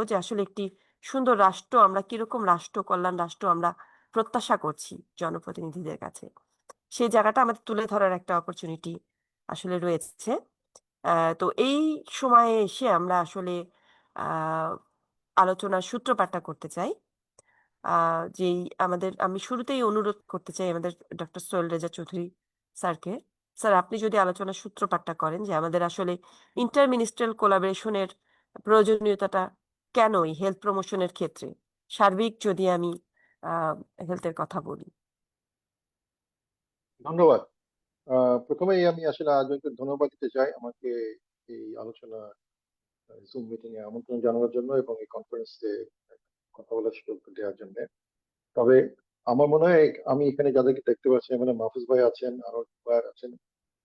যে আসলে একটি সুন্দর রাষ্ট্র আমরা কিরকম রাষ্ট্র কল্যাণ রাষ্ট্র আমরা প্রত্যাশা করছি জনপ্রতিনিধিদের কাছে। সেই জায়গাটা আমাদের তুলে ধরার একটা অপরচুনিটি আসলে রয়েছে। তো এই সময়ে এসে আমরা আসলে আ আলোচনার সূত্রপাতটা করতে চাই। আ যেই আমি শুরুতেই অনুরোধ করতে চাই আমাদের ডক্টর সোহেল রেজা চৌধুরী স্যারকে। স্যার আপনি যদি আলোচনার সূত্রপাতটা করেন যে আমাদের আসলে ইন্টার মিনিস্ট্রিয়াল কোলাবোরেশন এর প্রয়োজনীয়তাটা কেন এই হেলথ প্রমোশন এর ক্ষেত্রে? সার্বিক যদি আমি আ হেলথ এর কথা বলি। ধন্যবাদ। প্রথমেই আমি আসলে আয়োজককে ধন্যবাদ দিতে চাই আমাকে এই আলোচনা জুম মিটিং এ আমন্ত্রণ জানানোর জন্য এবং এই কনফারেন্সে কথা বলার সুযোগ দেওয়ার জন্য। তবে আমার মনে হয় আমি এখানে যাদেরকে দেখতে পাচ্ছি মানে মাহফুজ ভাই আছেন, আরো ভাই আছেন,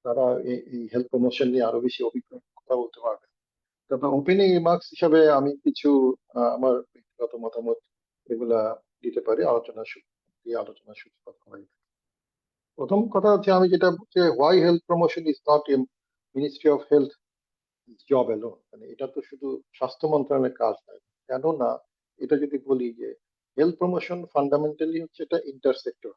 তারা এই হেলথ প্রমোশন নিয়ে আরো বেশি অভিজ্ঞ কথা বলতে পারবেন। তবে ওপেনিং রিমার্কস হিসাবে আমি কিছু আমার ব্যক্তিগত মতামত এগুলা দিতে পারি আলোচনা সূত্রপাত করা যেতে পারে। প্রথম কথা হচ্ছে আমি যেটা বলছি, why health promotion is not a ministry of health job alone, মানে এটা তো শুধু স্বাস্থ্য মন্ত্রণালয়ের কাজ নয়। কেননা এটা যদি বলি যে হেলথ প্রমোশন ফান্ডামেন্টালি হচ্ছে এটা ইন্টারসেক্টর,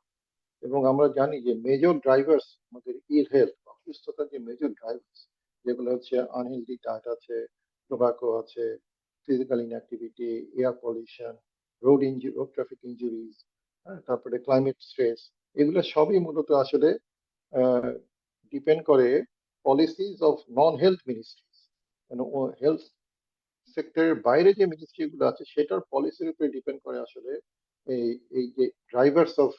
এবং আমরা জানি যে মেজর ড্রাইভার্স আমাদের ইল হেলথ অসুস্থতার যে মেজর ড্রাইভার্স যেগুলো হচ্ছে আনহেলদি ডায়েট আছে, টোবাকো আছে, physical inactivity, air pollution, road traffic injuries, তারপরে ক্লাইমেট স্ট্রেস, এগুলো সবই মূলত আসলে ডিপেন্ড করে policies of non health ministries, মানে হেলথ সেক্টরের বাইরে যে মিনিস্ট্রি গুলো আছে সেটার পলিসির উপরে ডিপেন্ড করে আসলে এই এই যে ড্রাইভার্স অফ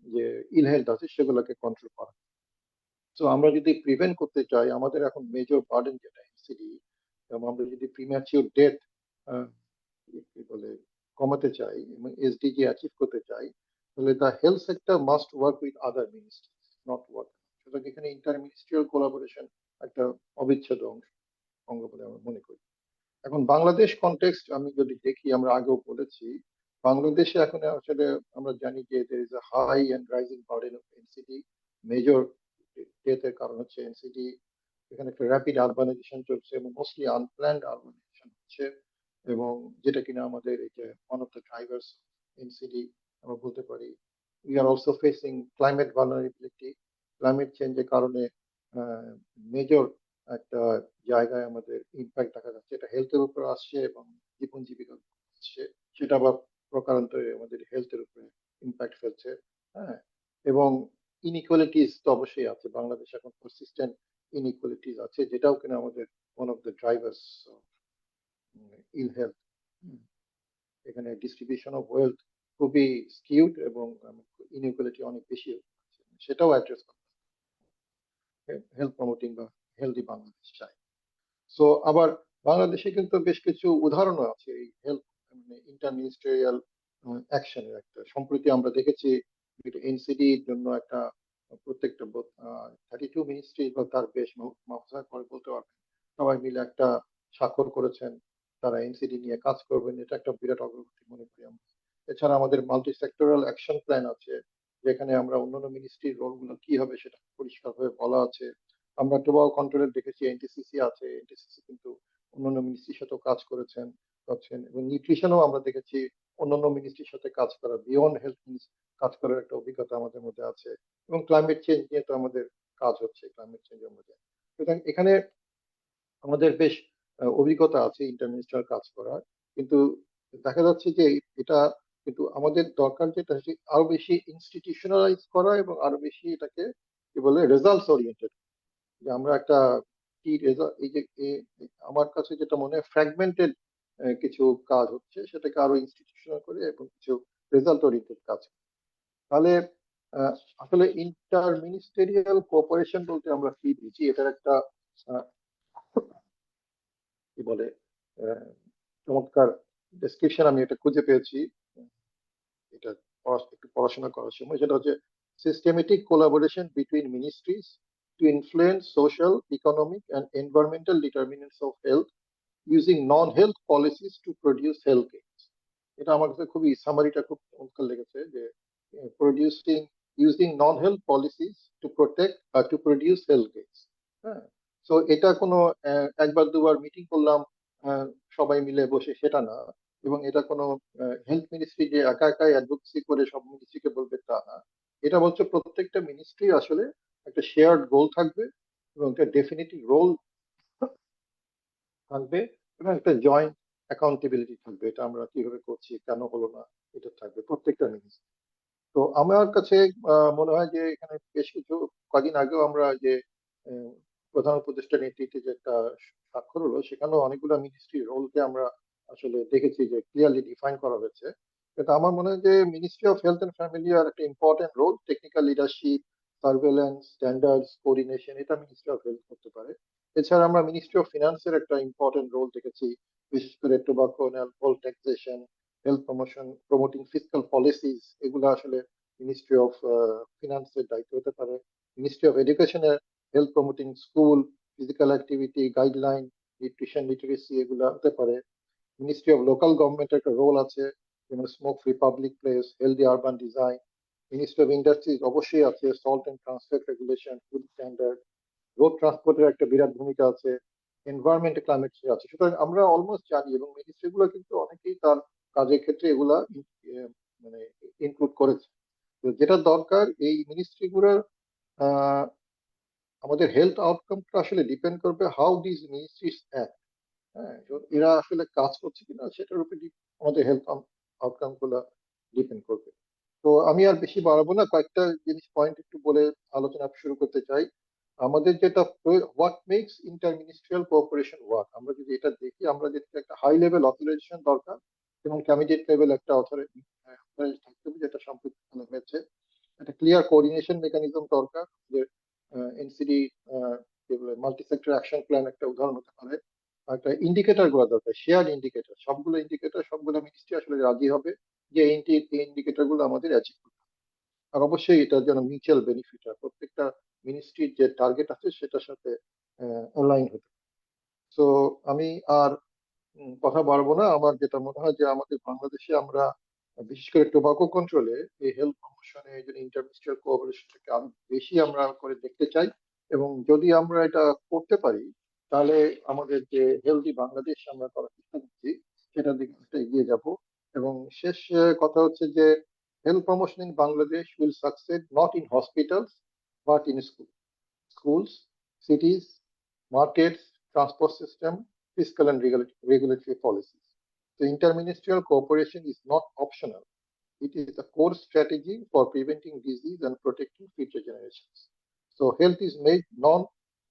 যে ইল হেলথ আছে সেগুলোকে কন্ট্রোল করা। তো আমরা যদি প্রিভেন্ট করতে চাই, আমাদের এখন মেজর বার্ডেন যেটা এনসিডি, এবং আমরা যদি প্রিম্যাচিউর ডেথ কি বলে কমাতে চাই এবং এসডিজি অ্যাচিভ করতে চাই, তাহলে the health sector must work with other ministries, not work. সুতরাং এখানে ইন্টার মিনিস্ট্রিয়াল কোলাবোরেশন একটা অবিচ্ছেদ্য অঙ্গ বলে আমরা মনে করি। এখন বাংলাদেশ কনটেক্সট আমি যদি দেখি, আমরা আগেও বলেছি, বাংলাদেশে এখন আসলে আমরা জানি যে there is a high and rising burden of NCD, major ডেথের কারণ হচ্ছে এনসিডি, এখানে একটা র্যাপিড আরবানাইজেশন চলছে এবং মোস্টলি আনপ্ল্যান্ড আরবানাইজেশন হচ্ছে, এবং যেটা কিনা আমাদের এই যে one of the drivers NCD আমরা বলতে পারি। We are also facing climate vulnerability, climate চেঞ্জের কারণে মেজর একটা জায়গায় আমাদের ইম্প্যাক্ট দেখা যাচ্ছে, এটা হেলথের উপর আসছে এবং জীবন জীবিকার উপর আসছে, সেটা আবার প্রকারান্তরে আমাদের হেলথের উপরে ইম্প্যাক্ট ফেলছে। হ্যাঁ, এবং ইনইকুয়ালিটিস তো অবশ্যই আছে, বাংলাদেশ এখন পারসিস্টেন্ট ইনইকুয়ালিটিস আছে, যেটাও কিনা আমাদের one of the drivers ill health. এখানে ডিস্ট্রিবিউশন অফ ওয়েলথ খুবই স্কিউড এবং ইনইকুয়ালিটি অনেক বেশি আছে, সেটাও অ্যাড্রেস করতে হেলথ প্রমোটিং বা হেলদি বাংলাদেশ চাই। সো আবার বাংলাদেশে কিন্তু বেশ কিছু উদাহরণও আছে এই হেলথ মানে ইন্টার মিনিস্ট্রিয়াল অ্যাকশনের। একটা সম্প্রতি আমরা দেখেছি এনসিডির জন্য একটা প্রত্যেকটা 32 মিনিস্ট্রি বা তার বেশ মাফসার করে বলতে পারবেন, সবাই মিলে একটা স্বাক্ষর করেছেন, তারা এনসিডি নিয়ে কাজ করবেন, এটা একটা বিরাট অগ্রগতি মনে করি আমরা। এছাড়া আমাদের মাল্টি সেক্টরাল অ্যাকশন প্ল্যান আছে, যেখানে আমরা অন্যান্য মিনিস্ট্রির রোলগুলো কি হবে সেটা পরিষ্কারভাবে বলা আছে। আমরা টোবাকো কন্ট্রোলের দেখেছি এনটিসিসি আছে, এনটিসিসি কিন্তু অন্যান্য মিনিস্ট্রির সাথেও কাজ করছেন, এবং নিউট্রিশনও আমরা দেখেছি অন্যান্য মিনিস্ট্রির সাথে কাজ করা, বিয়ন্ড হেলথ কাজ করার একটা অভিজ্ঞতা আমাদের মধ্যে আছে, এবং ক্লাইমেট চেঞ্জ নিয়ে তো আমাদের কাজ হচ্ছে, ক্লাইমেট চেঞ্জের মধ্যে। সুতরাং এখানে আমাদের বেশ অভিজ্ঞতা আছে ইন্টারমিনিস্ট্রিয়াল কাজ করার, কিন্তু দেখা যাচ্ছে যে এটা কিন্তু আমাদের দরকার যেটা হচ্ছে আরো বেশি ইনস্টিটিউশনালাইজ করা এবং আরো বেশি এটাকে কি বলে রেজাল্টস ওরিয়েন্টেড, যে আমরা একটা কি রেজাল্ট এই যে আমার কাছে যেটা মনে হয় ফ্র্যাগমেন্টেড কিছু কাজ হচ্ছে, সেটাকে আরো ইনস্টিটিউশনাল করে এবং কিছু রেজাল্ট ওরিয়েন্টেড কাজ। তাহলে আসলে ইন্টার মিনিস্টেরিয়াল কোঅপারেশন বলতে আমরা কি বুঝি, এটার একটা আহ, কি বলে আহ, চমৎকার ডেসক্রিপশন আমি এটা খুঁজে পেয়েছি এটা একটু পড়াশোনা করার সময়। সেটা হচ্ছে systematic collaboration between ministries two influence social, economic and environmental determinants of health using non health policies to produce health gains. এটা আমার কাছে খুবই সামারিটা খুব চমৎকার লেগেছে, যে producing using non health policies to protect to produce health gains. হ্যাঁ, তো এটা কোনো একবার দুবার মিটিং করলাম আহ, সবাই মিলে বসে সেটা না, এবং এটা কোনো হেলথ মিনিস্ট্রি যে একা একাই অ্যাডভোকেসি করে সব মিনিস্ট্রিকে বলবে তা না। এটা বলছে প্রত্যেকটা মিনিস্ট্রি আসলে একটা শেয়ার্ড গোল থাকবে এবং একটা ডেফিনিটিভ রোল থাকবে এবং একটা জয়েন্ট অ্যাকাউন্টেবিলিটি থাকবে, এটা আমরা কিভাবে করছি কেন হলো না এটা থাকবে প্রত্যেকটা মিনিস্ট্রি। তো আমার কাছে মনে হয় যে এখানে বেশ কিছু কদিন আগেও আমরা যে আহ, প্রধান উপদেষ্টার নেতৃত্বে যে একটা স্বাক্ষর হলো, সেখানেও অনেকগুলো মিনিস্ট্রির রোলকে আমরা আসলে দেখেছি যে ক্লিয়ারলি ডিফাইন করা হয়েছে। কিন্তু আমার মনে হয় যে ministry of health and family আর একটা important role, technical leadership, surveillance, standards, coordination, এটা মিনিস্ট্রি অফ হেলথ করতে পারে। এছাড়া আমরা মিনিস্ট্রি অফ ফিনান্সের একটা ইম্পর্টেন্ট রোল দেখেছি, বিশেষ করে tobacco and alcohol taxation, health promotion, promoting fiscal policies, এগুলো আসলে মিনিস্ট্রি অফ ফিনান্সের দায়িত্ব হতে পারে। মিনিস্ট্রি অফ এডুকেশনের health promoting school, physical activity, guideline, nutrition, literacy, এগুলো হতে পারে। মিনিস্ট্রি অফ লোকাল গভর্নমেন্টের একটা রোল আছে, যেমন smoke free public place, healthy urban design. Ministry of industries অবশ্যই আছে, salt and trans fat regulation, food standard. Road ট্রান্সপোর্টের একটা বিরাট ভূমিকা আছে, এনভায়রনমেন্ট ক্লাইমেট চেঞ্জ আছে। সুতরাং আমরা অলমোস্ট জানি, এবং মিনিস্ট্রি গুলো কিন্তু অনেকেই তার কাজের ক্ষেত্রে এগুলা মানে ইনক্লুড করেছে। তো যেটা দরকার এই মিনিস্ট্রি গুলোর আমাদের হেলথ আউটকামটা আসলে ডিপেন্ড করবে হাউ দিস মিনিস্ট্রিজ অ্যাক্ট। হ্যাঁ, তো এরা আসলে কাজ করছে কিনা সেটার উপর আমাদের হেলথ আউটকাম গুলা ডিপেন্ড করবে। তো আমি আর বেশি বাড়াবো না, কয়েকটা জিনিস পয়েন্ট একটু বলে আলোচনা শুরু করতে চাই। আমাদের যেটা what makes inter ministerial cooperation work, আমরা যদি এটা দেখি, আমরা যদি একটা হাই লেভেল অথরাইজেশন দরকার এবং ক্যাবিনেট লেভেল একটা অথরিটি থাকতে হবে, যেটা সম্প্রতি বলা হয়েছে। একটা ক্লিয়ার কোঅর্ডিনেশন মেকানিজম দরকার, যে NCD multi sector action plan একটা উদাহরণ হতে পারে। আর একটা ইন্ডিকেটর গুলো দরকার, শেয়ার্ড ইন্ডিকেটর, সবগুলো ইন্ডিকেটর সবগুলো মিনিস্ট্রি আসলে রাজি হবে যে এই ইন্ডিকেটর গুলো আমাদের অ্যাচিভ করতে হবে। আর অবশ্যই এটা যেন মিউচুয়াল বেনিফিট হয়, প্রত্যেকটা মিনিস্ট্রির যে টার্গেট আছে সেটার সাথে অ্যালাইন হতে। তো আমি আর কথা বাড়বো না। আমার যেটা মনে হয় যে আমাদের বাংলাদেশে আমরা বিশেষ করে টোবাকো কন্ট্রোলে এই হেলথ প্রমোশনে এই জন্য ইন্টারমিনিস্ট্রিয়াল কোঅপারেশনটাকে আরো বেশি আমরা করে দেখতে চাই। এবং যদি আমরা এটা করতে পারি, তাহলে আমাদের যে হেলদি বাংলাদেশ আমরা করার চেষ্টা করছি সেটার দিকে একটা এগিয়ে যাব। এবং শেষ কথা হচ্ছে যে health promotion in Bangladesh will succeed not in hospitals but in schools, cities, markets, transport system, fiscal and regulatory policies. So interministerial cooperation is not optional. It is a core strategy for preventing disease and protecting future generations. So health is made known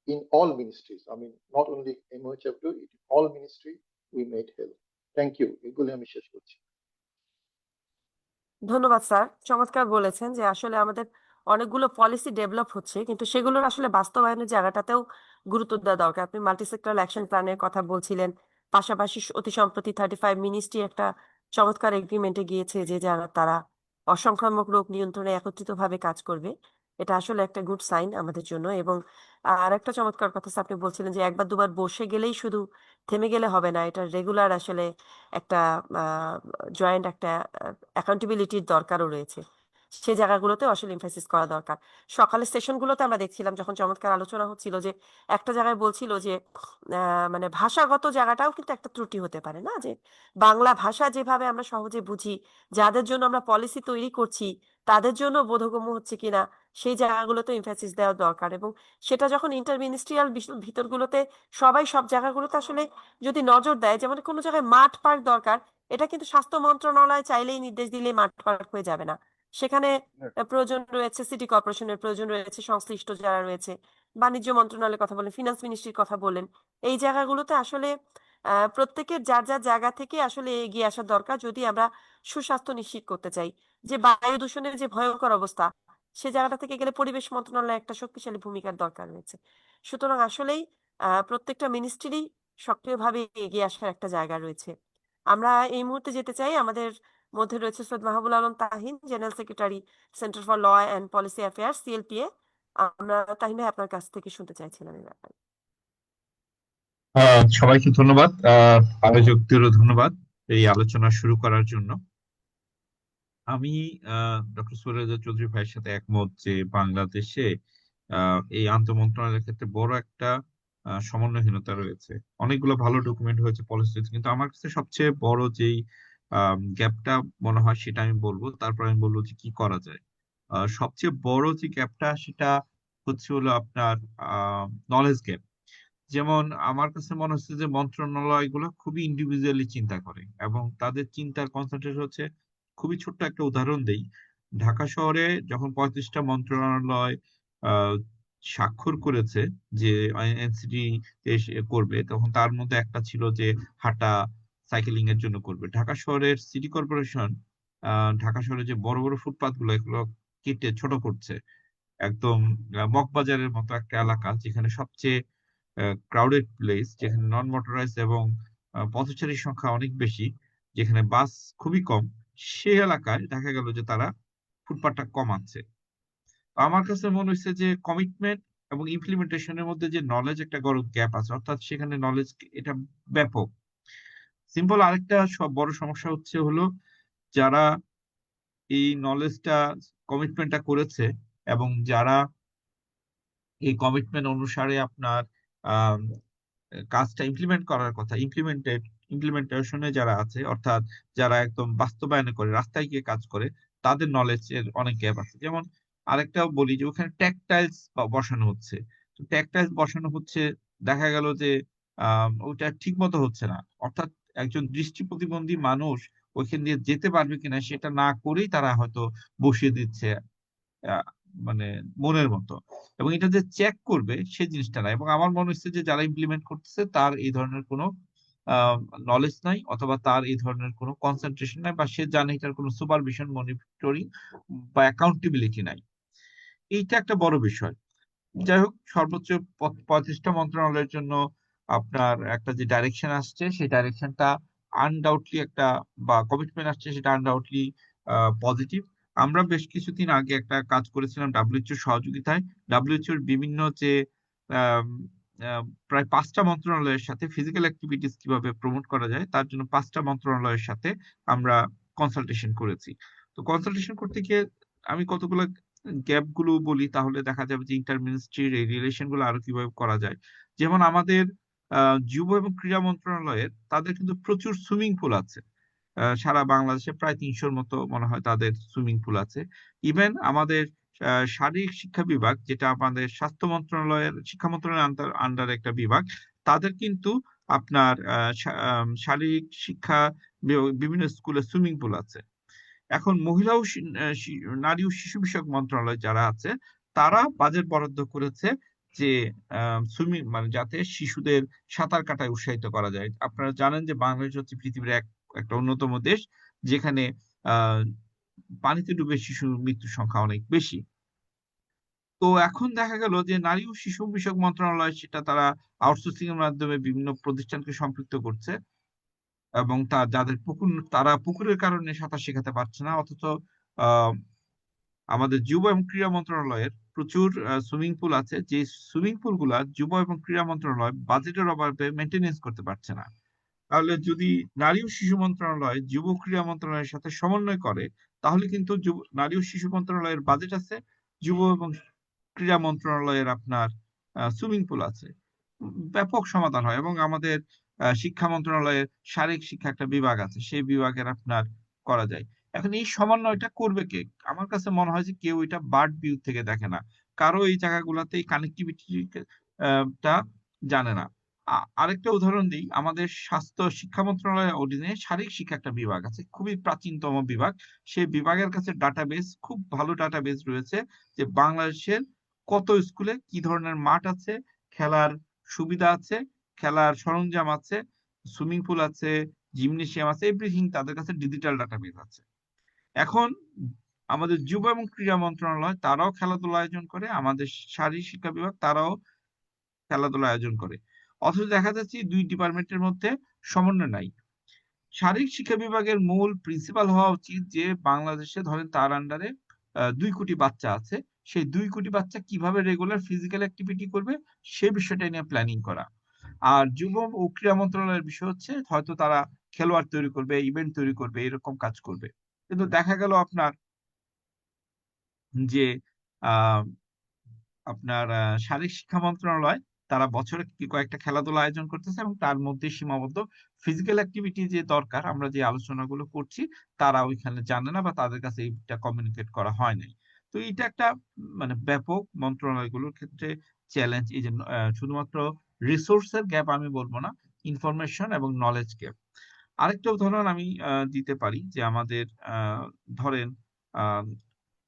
in all ministries. I mean, not only MOHFW, in all ministry we made health. Thank you. এগুলো আমি শেষ করছি। ধন্যবাদ sir, চমৎকার বলেছেন যে আসলে আমাদের অনেকগুলো পলিসি ডেভেলপ হচ্ছে, কিন্তু সেগুলোর আসলে বাস্তবায়নের জায়গাটাতেও গুরুত্ব দেওয়া দরকার। আপনি মাল্টি সেক্টরাল অ্যাকশন প্ল্যানের কথা বলছিলেন, পাশাপাশি অতি সম্প্রতি 35 মিনিস্ট্রি একটা চমৎকার এগ্রিমেন্টে গিয়েছে যে যারা তারা অসংক্রামক রোগ নিয়ন্ত্রণে একত্রিতভাবে কাজ করবে। এটা আসলে একটা গুড সাইন আমাদের জন্য। এবং আর একটা চমৎকার কথা স্যার, আপনি বলছিলেন যে একবার দুবার বসে গেলেই শুধু থেমে গেলে হবে না, এটা রেগুলার আসলে একটা জয়েন্ট একটা অ্যাকাউন্টেবিলিটির দরকারও রয়েছে। সেই জায়গাগুলোতে আসলে এমফাসিস করা দরকার। সকালের সেশনগুলোতে আমরা দেখছিলাম যখন চমৎকার আলোচনা হচ্ছিল যে একটা জায়গায় বলছিল যে মানে ভাষাগত জায়গাটাও কিন্তু একটা ত্রুটি হতে পারে না, যে বাংলা ভাষা যেভাবে আমরা সহজে বুঝি, যাদের জন্য আমরা পলিসি তৈরি করছি তাদের জন্য বোধগম্য হচ্ছে কিনা, সেই জায়গাগুলোতে এমফাসিস দেওয়া দরকার। এবং সেটা যখন ইন্টার মিনিস্ট্রিয়াল ভিতরগুলোতে সবাই সব জায়গাগুলোতে আসলে যদি নজর দেয়, যেমন কোনো জায়গায় মাঠ পার্ক দরকার, এটা কিন্তু স্বাস্থ্য মন্ত্রণালয় চাইলেই নির্দেশ দিলেই মাঠ পার্ক হয়ে যাবে না। সেখানে প্রয়োজন রয়েছে সিটি কর্পোরেশনের, প্রয়োজন রয়েছে সংশ্লিষ্ট যারা রয়েছে, বাণিজ্য মন্ত্রণালয়ের কথা বলেন, ফিনান্স মিনিস্ট্রির কথা বলেন। এই জায়গাগুলোতে আসলে প্রত্যেকের যার যার জায়গা থেকে আসলে এগিয়ে আসা দরকার যদি আমরা সুস্বাস্থ্য নিশ্চিত করতে চাই। যে বায়ু দূষণের যে ভয়ঙ্কর অবস্থা, সে জায়গাটা থেকে গেলে পরিবেশ মন্ত্রণালয়ের একটা শক্তিশালী ভূমিকার দরকার রয়েছে। সুতরাং আসলেই প্রত্যেকটা মিনিস্ট্রি সক্রিয়ভাবে এগিয়ে আসার একটা জায়গা রয়েছে। আমরা এই মুহূর্তে যেতে চাই, আমাদের মধ্যে রয়েছে Syed Mahbul Alam Tahin, general secretary, centre for law and policy affairs, CLPA. আমরা তাহিন ভাই আপনার কাছ থেকে শুনতে চাইছিলাম এই ব্যাপারে। সবাইকে ধন্যবাদ, আয়োজকদেরও ধন্যবাদ এই আলোচনা শুরু করার জন্য। আমি ডক্টর সুরেজা চৌধুরী ভাইয়ের সাথে একমত যে বাংলাদেশে এই আন্তঃমন্ত্রণালয়ের ক্ষেত্রে বড় একটা সমন্বয়হীনতা রয়েছে। অনেকগুলো ভালো ডকুমেন্ট হয়েছে পলিসিতে, কিন্তু আমার কাছে সবচেয়ে বড় যেই গ্যাপটা মনে হয় সেটা আমি বলবো, তারপর আমি বলবো যে কি করা যায়। সবচেয়ে বড় যে গ্যাপটা সেটা হচ্ছে হলো আপনার নলেজ গ্যাপ। যেমন আমার কাছে মনে হচ্ছে যে মন্ত্রণালয়গুলো খুবই ইন্ডিভিজুয়ালি চিন্তা করে এবং তাদের চিন্তার কনসেন্ট্রেট হচ্ছে, খুবই ছোট্ট একটা উদাহরণ দেই। ঢাকা শহরে যখন 35টা মন্ত্রণালয় আহ, স্বাক্ষর করেছে যে এনসিটি করবে, তখন তার মধ্যে একটা ছিল যে হাঁটা সাইকেলিং এর জন্য করবে। ঢাকা শহরের সিটি কর্পোরেশন ঢাকা শহরে যে বড় বড় ফুটপাথ গুলো এগুলো কেটে ছোট করছে। একদম মগবাজারের মতো একটা এলাকা যেখানে সবচেয়ে ক্রাউডেড প্লেস, যেখানে নন মোটরাইজড এবং পথচারীর সংখ্যা অনেক বেশি, যেখানে বাস খুবই কম, সেই এলাকায় দেখা গেল যে তারা ফুটপাতটা কমাচ্ছে। তো আমার কাছে মনে হচ্ছে যে কমিটমেন্ট এবং ইমপ্লিমেন্টেশনের মধ্যে যে নলেজ একটা বড় গ্যাপ আছে, অর্থাৎ সেখানে নলেজ এটা ব্যাপক। সিম্পল আরেকটা সব বড় সমস্যা হচ্ছে হলো যারা এই নলেজটা কমিটমেন্টটা করেছে এবং যারা এই কমিটমেন্ট অনুসারে আপনার আম, কাজটা ইমপ্লিমেন্ট করার কথা, ইমপ্লিমেন্টেশনে যারা আছে, অর্থাৎ যারা একদম বাস্তবায়ন করে রাস্তায় গিয়ে কাজ করে, তাদের নলেজের অনেক গ্যাপ আছে। যেমন আরেকটাও বলি যে ওখানে ট্যাকটাইলস বসানো হচ্ছে। তো ট্যাকটাইলস বসানো হচ্ছে, দেখা গেল যে ওটা ঠিক মতো হচ্ছে না, অর্থাৎ একজন দৃষ্টি প্রতিবন্ধী মানুষ ওইখান দিয়ে যেতে পারবে কিনা সেটা না করেই তারা হয়তো বসিয়ে দিচ্ছে আহ, মানে মনের মতো, এবং এটা যে চেক করবে সে জিনিসটা না। এবং আমার মনে হচ্ছে যে যারা ইমপ্লিমেন্ট করতেছে তার এই ধরনের কোনো নলেজ নাই, অথবা তার এই ধরনের কোনো কনসেন্ট্রেশন নাই, বা সে জানে এটার কোনো সুপারভিশন, মনিটরিং বা অ্যাকাউন্টেবিলিটি নাই। এইটা একটা বড় বিষয়। যাই হোক, সর্বোচ্চ 35টা মন্ত্রণালয়ের জন্য আপনার একটা যে ডাইরেকশন আসছে, সেই ডাইরেকশনটা আনডাউটলি একটা, বা কমিটমেন্ট আসছে সেটা আনডাউটলি পজিটিভ। আমরা বেশ কিছুদিন আগে একটা কাজ করেছিলাম ডাব্লিউএইচওর সহযোগিতায়। ডাব্লিউএইচওর বিভিন্ন যে আম, প্রায় 5টা মন্ত্রণালয়ের সাথে ফিজিক্যাল অ্যাক্টিভিটিস কিভাবে প্রমোট করা যায় তার জন্য 5টা মন্ত্রণালয়ের সাথে আমরা কনসালটেশন করেছি। তো কনসালটেশন করতে গিয়ে আমি কতগুলো গ্যাপ গুলো বলি, তাহলে দেখা যাবে যে ইন্টার মিনিস্ট্রির এই রিলেশন গুলো আরো কিভাবে করা যায়। যেমন আমাদের যুব এবং ক্রীড়া মন্ত্রণালয়ের তাদের কিন্তু প্রচুর সুইমিং পুল আছে। সারা বাংলাদেশে প্রায় 300-র মতো মনে হয় তাদের সুইমিং পুল আছে। ইভেন আমাদের শারীরিক শিক্ষা বিভাগ, যেটা আমাদের স্বাস্থ্য মন্ত্রণালয়ের শিক্ষা মন্ত্রণালয়ের আন্ডার একটা বিভাগ, তাদের কিন্তু আপনার শারীরিক শিক্ষা বিভিন্ন স্কুলে সুইমিং পুল আছে। এখন মহিলা ও নারী ও শিশু বিষয়ক মন্ত্রণালয় যারা আছে, তারা বাজেট বরাদ্দ করেছে যে সুইমিং, মানে যাতে শিশুদের সাঁতার কাটায় উৎসাহিত করা যায়। আপনারা জানেন যে বাংলাদেশ হচ্ছে পৃথিবীর একটা অন্যতম দেশ যেখানে আহ পানিতে ডুবে শিশুর মৃত্যুর সংখ্যা অনেক বেশি। তো এখন দেখা গেল যে নারী ও শিশু বিষয়ক মন্ত্রণালয় সেটা তারা আউটসোর্সিং এর মাধ্যমে বিভিন্ন প্রতিষ্ঠানকে সম্পৃক্ত করছে, এবং যাদের পুকুর, তারা পুকুরের কারণে সাঁতার শেখাতে পারছে না, অথচ আহ, আমাদের যুব এবং ক্রীড়া মন্ত্রণালয়ের প্রচুর সুইমিং পুল আছে, যে সুইমিং পুল গুলা যুব এবং ক্রীড়া মন্ত্রণালয় বাজেটের অভাবে মেনটেনেন্স করতে পারছে না। তাহলে যদি নারী ও শিশু মন্ত্রণালয় যুব ক্রীড়া মন্ত্রণালয়ের সাথে সমন্বয় করে, তাহলে কিন্তু নারী ও শিশু মন্ত্রণালয়ের বাজেট আছে, যুব এবং ক্রীড়া মন্ত্রণালয়ের আপনার সুইমিং পুল আছে, ব্যাপক সমাধান হয়। এবং আমাদের শিক্ষা মন্ত্রণালয়ের শারীরিক শিক্ষা একটা বিভাগ আছে, সেই বিভাগের আপনার করা যায়। এখন এই সমন্বয়টা করবে কে? আমার কাছে মনে হয় যে কেউ এটা বার্ড ভিউ থেকে দেখে না, কারো এই জায়গাগুলোতে এই কানেক্টিভিটি টা জানে না। আরেকটা উদাহরণ দিই, আমাদের স্বাস্থ্য শিক্ষা মন্ত্রণালয়ের অধীনে শারীরিক শিক্ষা একটা বিভাগ আছে, খুবই প্রাচীনতম বিভাগ। সেই বিভাগের কাছে ডাটাবেস, খুব ভালো ডাটাবেস রয়েছে, যে বাংলাদেশের কত স্কুলে কি ধরনের মাঠ আছে, খেলার সুবিধা আছে, খেলার সরঞ্জাম আছে, সুইমিং পুল আছে, জিমনেশিয়াম আছে, এভরিথিং তাদের কাছে ডিজিটাল ডাটাবেস আছে। এখন আমাদের যুব এবং ক্রীড়া মন্ত্রণালয় তারাও খেলাধুলা আয়োজন করে, আমাদের শারীরিক শিক্ষা বিভাগ তারাও খেলাধুলা আয়োজন করে, অথচ দেখা যাচ্ছে এই দুই ডিপার্টমেন্টের মধ্যে সমন্বয় নাই। শারীরিক শিক্ষা বিভাগের মূল প্রিন্সিপাল হওয়া উচিত যে বাংলাদেশে ধরেন তার আন্ডারে 2 কোটি বাচ্চা আছে, সেই 2 কোটি বাচ্চা কিভাবে রেগুলার ফিজিক্যাল অ্যাক্টিভিটি করবে সে বিষয়টা নিয়ে প্ল্যানিং করা। আর যুব ও ক্রীড়া মন্ত্রণালয়ের বিষয় হচ্ছে হয়তো তারা খেলোয়াড় তৈরি করবে, ইভেন্ট তৈরি করবে, এরকম কাজ করবে। কিন্তু দেখা গেল আপনার যে আহ আপনার শারীরিক শিক্ষা মন্ত্রণালয় তারা বছরে কি কয়েকটা খেলাধুলা আয়োজন করতেছে এবং তার মধ্যে সীমাবদ্ধ। ফিজিক্যাল অ্যাক্টিভিটি যে দরকার, আমরা যে আলোচনাগুলো করছি, তারা ওইখানে জানে না বা তাদের কাছে এইটা কমিউনিকেট করা হয় নাই। তো এটা একটা মানে ব্যাপক মন্ত্রণালয়গুলোর ক্ষেত্রে চ্যালেঞ্জ। এই যে শুধুমাত্র রিসোর্সের গ্যাপ আমি বলবো না, ইনফরমেশন এবং নলেজ গ্যাপ। আরেকটা উদাহরণ আমি দিতে পারি যে আমাদের ধরেন আহ,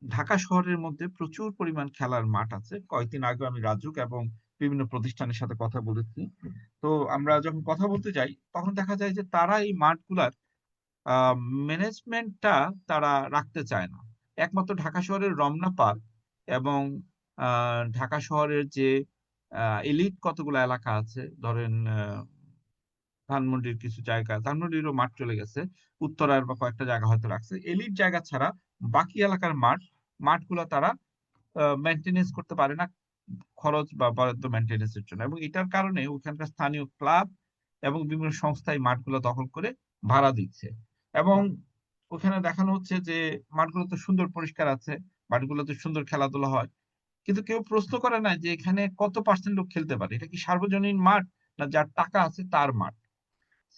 ঢাকা শহরের মধ্যে প্রচুর পরিমাণ খেলার মাঠ আছে। কয়েকদিন আগে আমি রাজুক এবং বিভিন্ন প্রতিষ্ঠানের সাথে কথা বলেছি। তো আমরা যখন কথা বলতে যাই তখন দেখা যায় যে তারা এই মাঠগুলার ম্যানেজমেন্টটা তারা রাখতে চায় না। একমাত্র ঢাকা শহরের রমনা পার্ক এবং ঢাকা শহরের যে এলিট কতগুলো এলাকা আছে, ধরেন ধানমন্ডির কিছু জায়গা, ধানমন্ডিরও মাঠ চলে গেছে, উত্তরার বা কয়েকটা জায়গা হয়তো রাখছে, এলিট জায়গা ছাড়া বাকি এলাকার মাঠগুলো তারা মেনটেনেন্স করতে পারে না, খরচ বা বরাদ্দ মেনটেনেন্সের জন্য। এবং এটার কারণে ওখানকার স্থানীয় ক্লাব এবং বিভিন্ন সংস্থা এই মাঠগুলো দখল করে ভাড়া দিচ্ছে। এবং ওখানে দেখানো হচ্ছে যে মাঠগুলো তো সুন্দর পরিষ্কার আছে, মাঠগুলোতে সুন্দর খেলাধুলা হয়, কিন্তু কেউ প্রশ্ন করে না যে এখানে কত পার্সেন্ট লোক খেলতে পারে, এটা কি সার্বজনীন মাঠ না যার টাকা আছে তার মাঠ।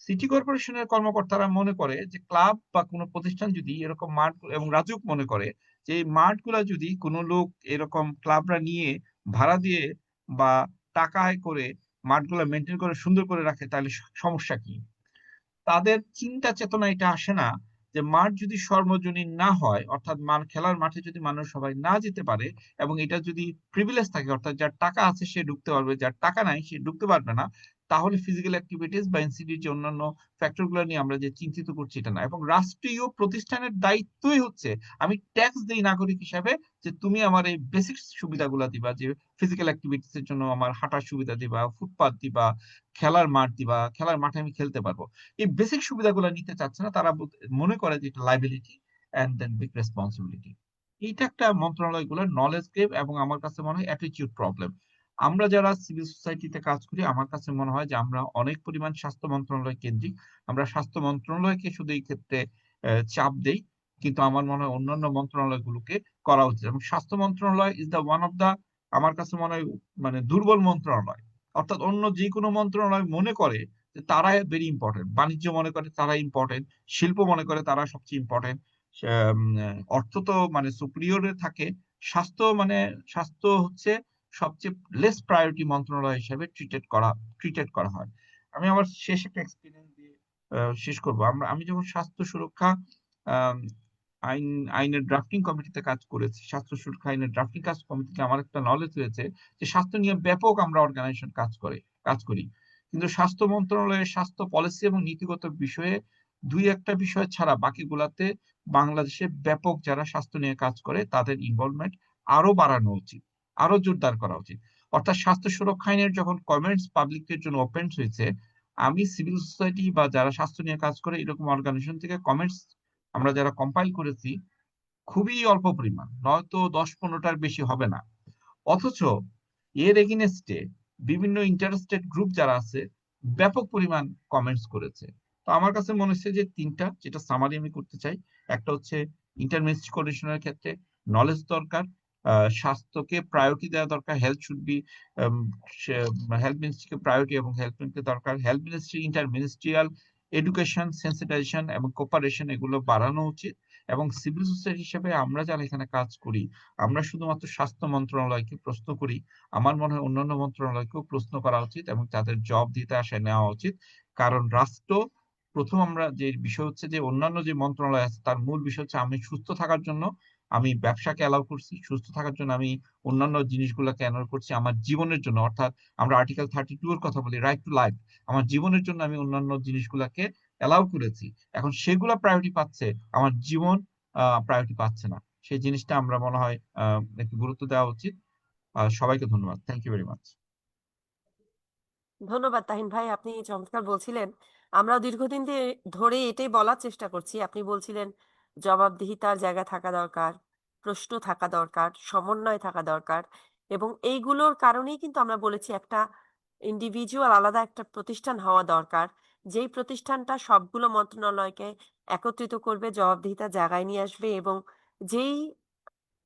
সিটি কর্পোরেশনের কর্মকর্তারা মনে করে যে ক্লাব বা কোনো প্রতিষ্ঠান যদি এরকম মাঠ, এবং রাজুক মনে করে যে এই মাঠগুলা যদি কোনো লোক এরকম ক্লাবরা নিয়ে ভাড়া দিয়ে বা টাকা আয় করে মাঠগুলা মেনটেন করে সুন্দর করে রাখে, তাহলে সমস্যা কি? তাদের চিন্তা চেতনা এটা আসে না যে মাঠ যদি সর্বজনীন না হয়, অর্থাৎ খেলার মাঠে যদি মানুষ সবাই না যেতে পারে এবং এটা যদি প্রিভিলেজ থাকে, অর্থাৎ যার টাকা আছে সে ঢুকতে পারবে, যার টাকা নাই সে ঢুকতে পারবে না, তাহলে ফিজিক্যাল অ্যাক্টিভিটিস বা এনসিডির যে অন্যান্য ফ্যাক্টর গুলো নিয়ে আমরা যে চিন্তিত করছি এটা না। এবং রাষ্ট্রীয় প্রতিষ্ঠানের দায়িত্বই হচ্ছে, আমি ট্যাক্স দেই নাগরিক হিসাবে, যে তুমি আমার এই বেসিক সুবিধাগুলো দিবা, যে ফিজিক্যাল অ্যাক্টিভিটিস এর জন্য আমার হাঁটার সুবিধা দিবা, ফুটপাথ দিবা, খেলার মাঠ দিবা, খেলার মাঠে আমি খেলতে পারবো। এই বেসিক সুবিধাগুলো নিতে চাচ্ছে না, তারা মনে করে যে এটা liability and then big responsibility. এইটা একটা মন্ত্রণালয়গুলোর নলেজ গেপ এবং আমার কাছে মনে হয় অ্যাটিটিউড প্রবলেম। আমরা যারা সিভিল সোসাইটিতে কাজ করি, আমার কাছে মনে হয় যে আমরা অনেক পরিমাণ স্বাস্থ্য মন্ত্রণালয় কেন্দ্রিক, আমরা স্বাস্থ্য মন্ত্রণালয়কে শুধু এই ক্ষেত্রে চাপ দেই, কিন্তু আমার মনে হয় অন্যান্য মন্ত্রণালয়গুলোকে করা উচিত। এবং স্বাস্থ্য মন্ত্রণালয় is the one of the, আমার কাছে মনে হয় মানে দুর্বল মন্ত্রণালয়। অর্থাৎ অন্য যে কোনো মন্ত্রণালয় মনে করে যে তারা ভেরি ইম্পর্টেন্ট, বাণিজ্য মনে করে তারা ইম্পর্টেন্ট, শিল্প মনে করে তারা সবচেয়ে ইম্পর্টেন্ট, অর্থ তো মানে সুপ্রিয়রে থাকে, স্বাস্থ্য মানে স্বাস্থ্য হচ্ছে সবচেয়ে লেস প্রায়োরিটি মন্ত্রণালয় হিসেবে ট্রিটেড করা হয়। আমি আমার শেষ একটা এক্সপিরিয়েন্স দিয়ে শেষ করবো। আমি যখন স্বাস্থ্য সুরক্ষা আম, আইন আইনের ড্রাফটিং কমিটিতে কাজ করেছি, স্বাস্থ্য সুরক্ষা আইনের ড্রাফটিং কমিটিতে আমার একটা নলেজ হয়েছে যে স্বাস্থ্য নিয়ে ব্যাপক আমরা অর্গানাইজেশন কাজ করি, কিন্তু স্বাস্থ্য মন্ত্রণালয়ের স্বাস্থ্য পলিসি এবং নীতিগত বিষয়ে দুই একটা বিষয় ছাড়া বাকিগুলাতে বাংলাদেশে ব্যাপক যারা স্বাস্থ্য নিয়ে কাজ করে তাদের ইনভলভমেন্ট আরো বাড়ানো উচিত, আরো জোরদার করা উচিত। অর্থাৎ স্বাস্থ্য সুরক্ষা আইনের যখন কমেন্টস পাবলিকের জন্য ওপেন হয়েছে, আমি সিভিল সোসাইটি বা যারা স্বাস্থ্য নিয়ে কাজ করে এরকম অর্গানাইজেশন থেকে কমেন্টস আমরা যারা কম্পাইল করেছি খুবই অল্প পরিমাণ, নয়তো 10-15টার বেশি হবে না। অথচ এর এগেইনস্টে বিভিন্ন ইন্টারেস্টেড গ্রুপ যারা আছে ব্যাপক পরিমাণ কমেন্টস করেছে। তো আমার কাছে মনে হচ্ছে যে তিনটা, যেটা সামারি আমি করতে চাই, একটা হচ্ছে ইন্টারমিনিস্ট্রি কোঅর্ডিনেশনের ক্ষেত্রে নলেজ দরকার, স্বাস্থ্যকে প্রায়োরিটি দেওয়া দরকার, হেলথ শুড বি, হেলথ মিনিস্ট্রিকে প্রায়োরিটি এবং হেলথ মিনিস্ট্রি দরকার, health ministry inter ministerial education, sensitisation এবং কোপারেশন এগুলো বাড়ানো উচিত। এবং সিভিল সোসাইটি হিসেবে আমরা যারা এখানে কাজ করি, আমরা শুধুমাত্র স্বাস্থ্য মন্ত্রণালয়কে প্রশ্ন করি, আমার মনে হয় অন্যান্য মন্ত্রণালয়কেও প্রশ্ন করা উচিত এবং তাদের জব দিতে আশায় নেওয়া উচিত। কারণ রাষ্ট্র প্রথম, আমরা যে বিষয় হচ্ছে যে অন্যান্য যে মন্ত্রণালয় আছে তার মূল বিষয় হচ্ছে আমি সুস্থ থাকার জন্য আমি ব্যবসাকে অ্যালাউ করছি, সুস্থ থাকার জন্য আমি অন্যান্য জিনিসগুলোকে অ্যালাউ করছি আমার জীবনের জন্য, অর্থাৎ আমরা আর্টিকেল 32 এর কথা বলি, রাইট টু লাইফ, আমার জীবনের জন্য আমি অন্যান্য জিনিসগুলোকে অ্যালাউ করেছি। এখন সেগুলা প্রায়োরিটি পাচ্ছে, আমার জীবন প্রায়োরিটি পাচ্ছে না। সেই জিনিসটা আমরা মনে হয় একটু গুরুত্ব দেওয়া উচিত। সবাইকে ধন্যবাদ, থ্যাংক ইউ ভেরি মাচ। ধন্যবাদ তাহিন ভাই, আপনি চমৎকার বলছিলেন। আমরা দীর্ঘদিন ধরে এটাই বলার চেষ্টা করছি। আপনি বলছিলেন জবাবদিহিতার জায়গা থাকা দরকার, প্রশ্ন থাকা দরকার, সমন্বয় থাকা দরকার, এবং এইগুলোর কারণেই কিন্তু আমরা বলেছি একটা ইন্ডিভিজুয়াল আলাদা একটা প্রতিষ্ঠান হওয়া দরকার, যেই প্রতিষ্ঠানটা সবগুলো মন্ত্রণালয়কে একত্রিত করবে, জবাবদিহিতার জায়গায় নিয়ে আসবে, এবং যেই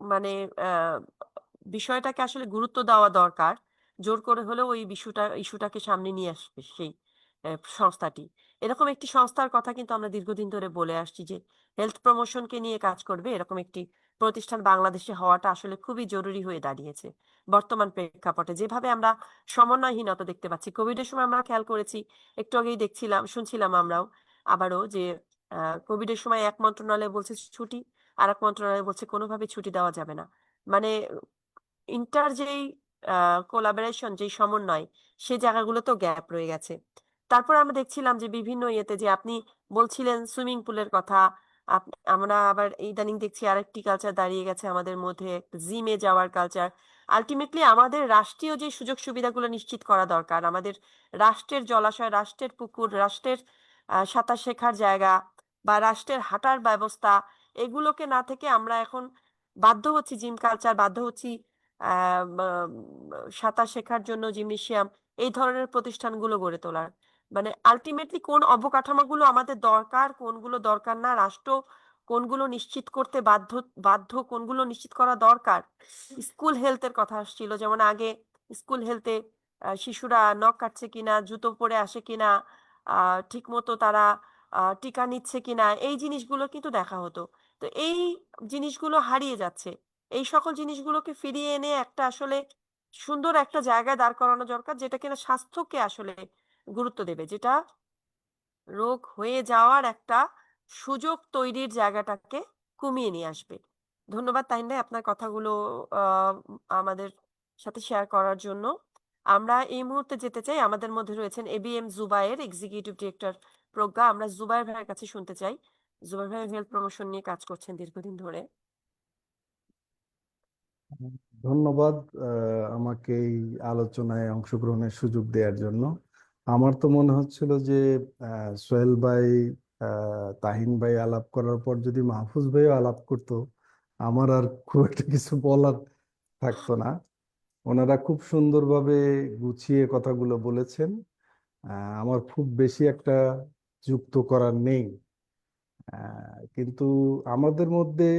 মানে বিষয়টাকে আসলে গুরুত্ব দেওয়া দরকার জোর করে হলেও ওই ইস্যুটাকে সামনে নিয়ে আসবে সেই সংস্থাটি। এরকম একটি সংস্থার কথা কিন্তু আমরা দীর্ঘদিন ধরে বলে আসছি যে হেলথ প্রমোশনকে নিয়ে কাজ করবে এরকম একটি প্রতিষ্ঠান বাংলাদেশে হওয়াটা আসলে খুবই জরুরি হয়ে দাঁড়িয়েছে বর্তমান প্রেক্ষাপটে। যেভাবে আমরা সমন্বয়হীনতা দেখতে পাচ্ছি কোভিড এর সময় আমরা খেয়াল করেছি, একটু আগেই শুনছিলাম আমরাও আবারও যে কোভিড এর সময় এক মন্ত্রণালয় বলছে ছুটি, আর এক মন্ত্রণালয় বলছে কোনোভাবে ছুটি দেওয়া যাবে না। মানে যেই কোলাবোরেশন যেই সমন্বয় সে জায়গাগুলোতেও গ্যাপ রয়ে গেছে। তারপর আমরা দেখছিলাম যে বিভিন্ন ইয়েতে যে আপনি বলছিলেন সুইমিং পুলের কথা। আমরা আবার ইদানিং দেখছি আরেকটি কালচার দাঁড়িয়ে গেছে আমাদের মধ্যে, জিমে যাওয়ার কালচার। আলটিমেটলি আমাদের রাষ্ট্রীয় যে সুযোগ সুবিধাগুলো নিশ্চিত করা দরকার, আমাদের রাষ্ট্রের জলাশয়, রাষ্ট্রের পুকুর, রাষ্ট্রের সাঁতার শেখার জায়গা বা রাষ্ট্রের হাঁটার ব্যবস্থা, এগুলোকে না থেকে আমরা এখন বাধ্য হচ্ছি জিম কালচার, বাধ্য হচ্ছি সাঁতার শেখার জন্য জিমনেশিয়াম, এই ধরনের প্রতিষ্ঠানগুলো গড়ে তোলার। মানে আলটিমেটলি কোন অবকাঠামোগুলো আমাদের দরকার, কোনগুলো দরকার না, রাষ্ট্র কোনগুলো নিশ্চিত করতে বাধ্য বাধ্য কোনগুলো নিশ্চিত করা দরকার। স্কুল হেলথের কথা আসছিল, যেমন আগে স্কুল হেলথে শিশুরা নখ কাটছে কিনা, জুতো পরে আসে কিনা, ঠিক মতো তারা টিকা নিচ্ছে কিনা, এই জিনিসগুলো কিন্তু দেখা হতো। তো এই জিনিসগুলো হারিয়ে যাচ্ছে। এই সকল জিনিসগুলোকে ফিরিয়ে এনে একটা আসলে সুন্দর একটা জায়গায় দাঁড় করানো দরকার, যেটা কিনা স্বাস্থ্যকে আসলে গুরুত্ব দেবে, যেটা রোগ হয়ে যাওয়ার একটা সুযোগ তৈরির জায়গাটাকে কমিয়ে নিয়ে আসবে। ধন্যবাদ তাহিন ভাই আপনার কথাগুলো আমাদের সাথে শেয়ার করার জন্য। আমরা এই মুহূর্তে যেতে চাই, আমাদের মধ্যে রয়েছেন এবিএম জুবায়ের, এক্সিকিউটিভ ডিরেক্টর প্রজ্ঞা। আমরা জুবায়ের ভাইয়ের কাছে শুনতে চাই। জুবায়ের ভাই হেলথ প্রমোশন নিয়ে কাজ করছেন দীর্ঘদিন ধরে। ধন্যবাদ আমাকে এই আলোচনায় অংশগ্রহণের সুযোগ দেওয়ার জন্য। আমার তো মনে হচ্ছিল যে সোহেল ভাই, তাহিন ভাই আলাপ করার পর যদি মাহফুজ ভাইও আলাপ করতো, আমার আর খুব একটা কিছু বলার থাকতো না। ওনারা খুব সুন্দরভাবে গুছিয়ে কথাগুলো বলেছেন। আমার খুব বেশি একটা যুক্ত করার নেই। কিন্তু আমাদের মধ্যে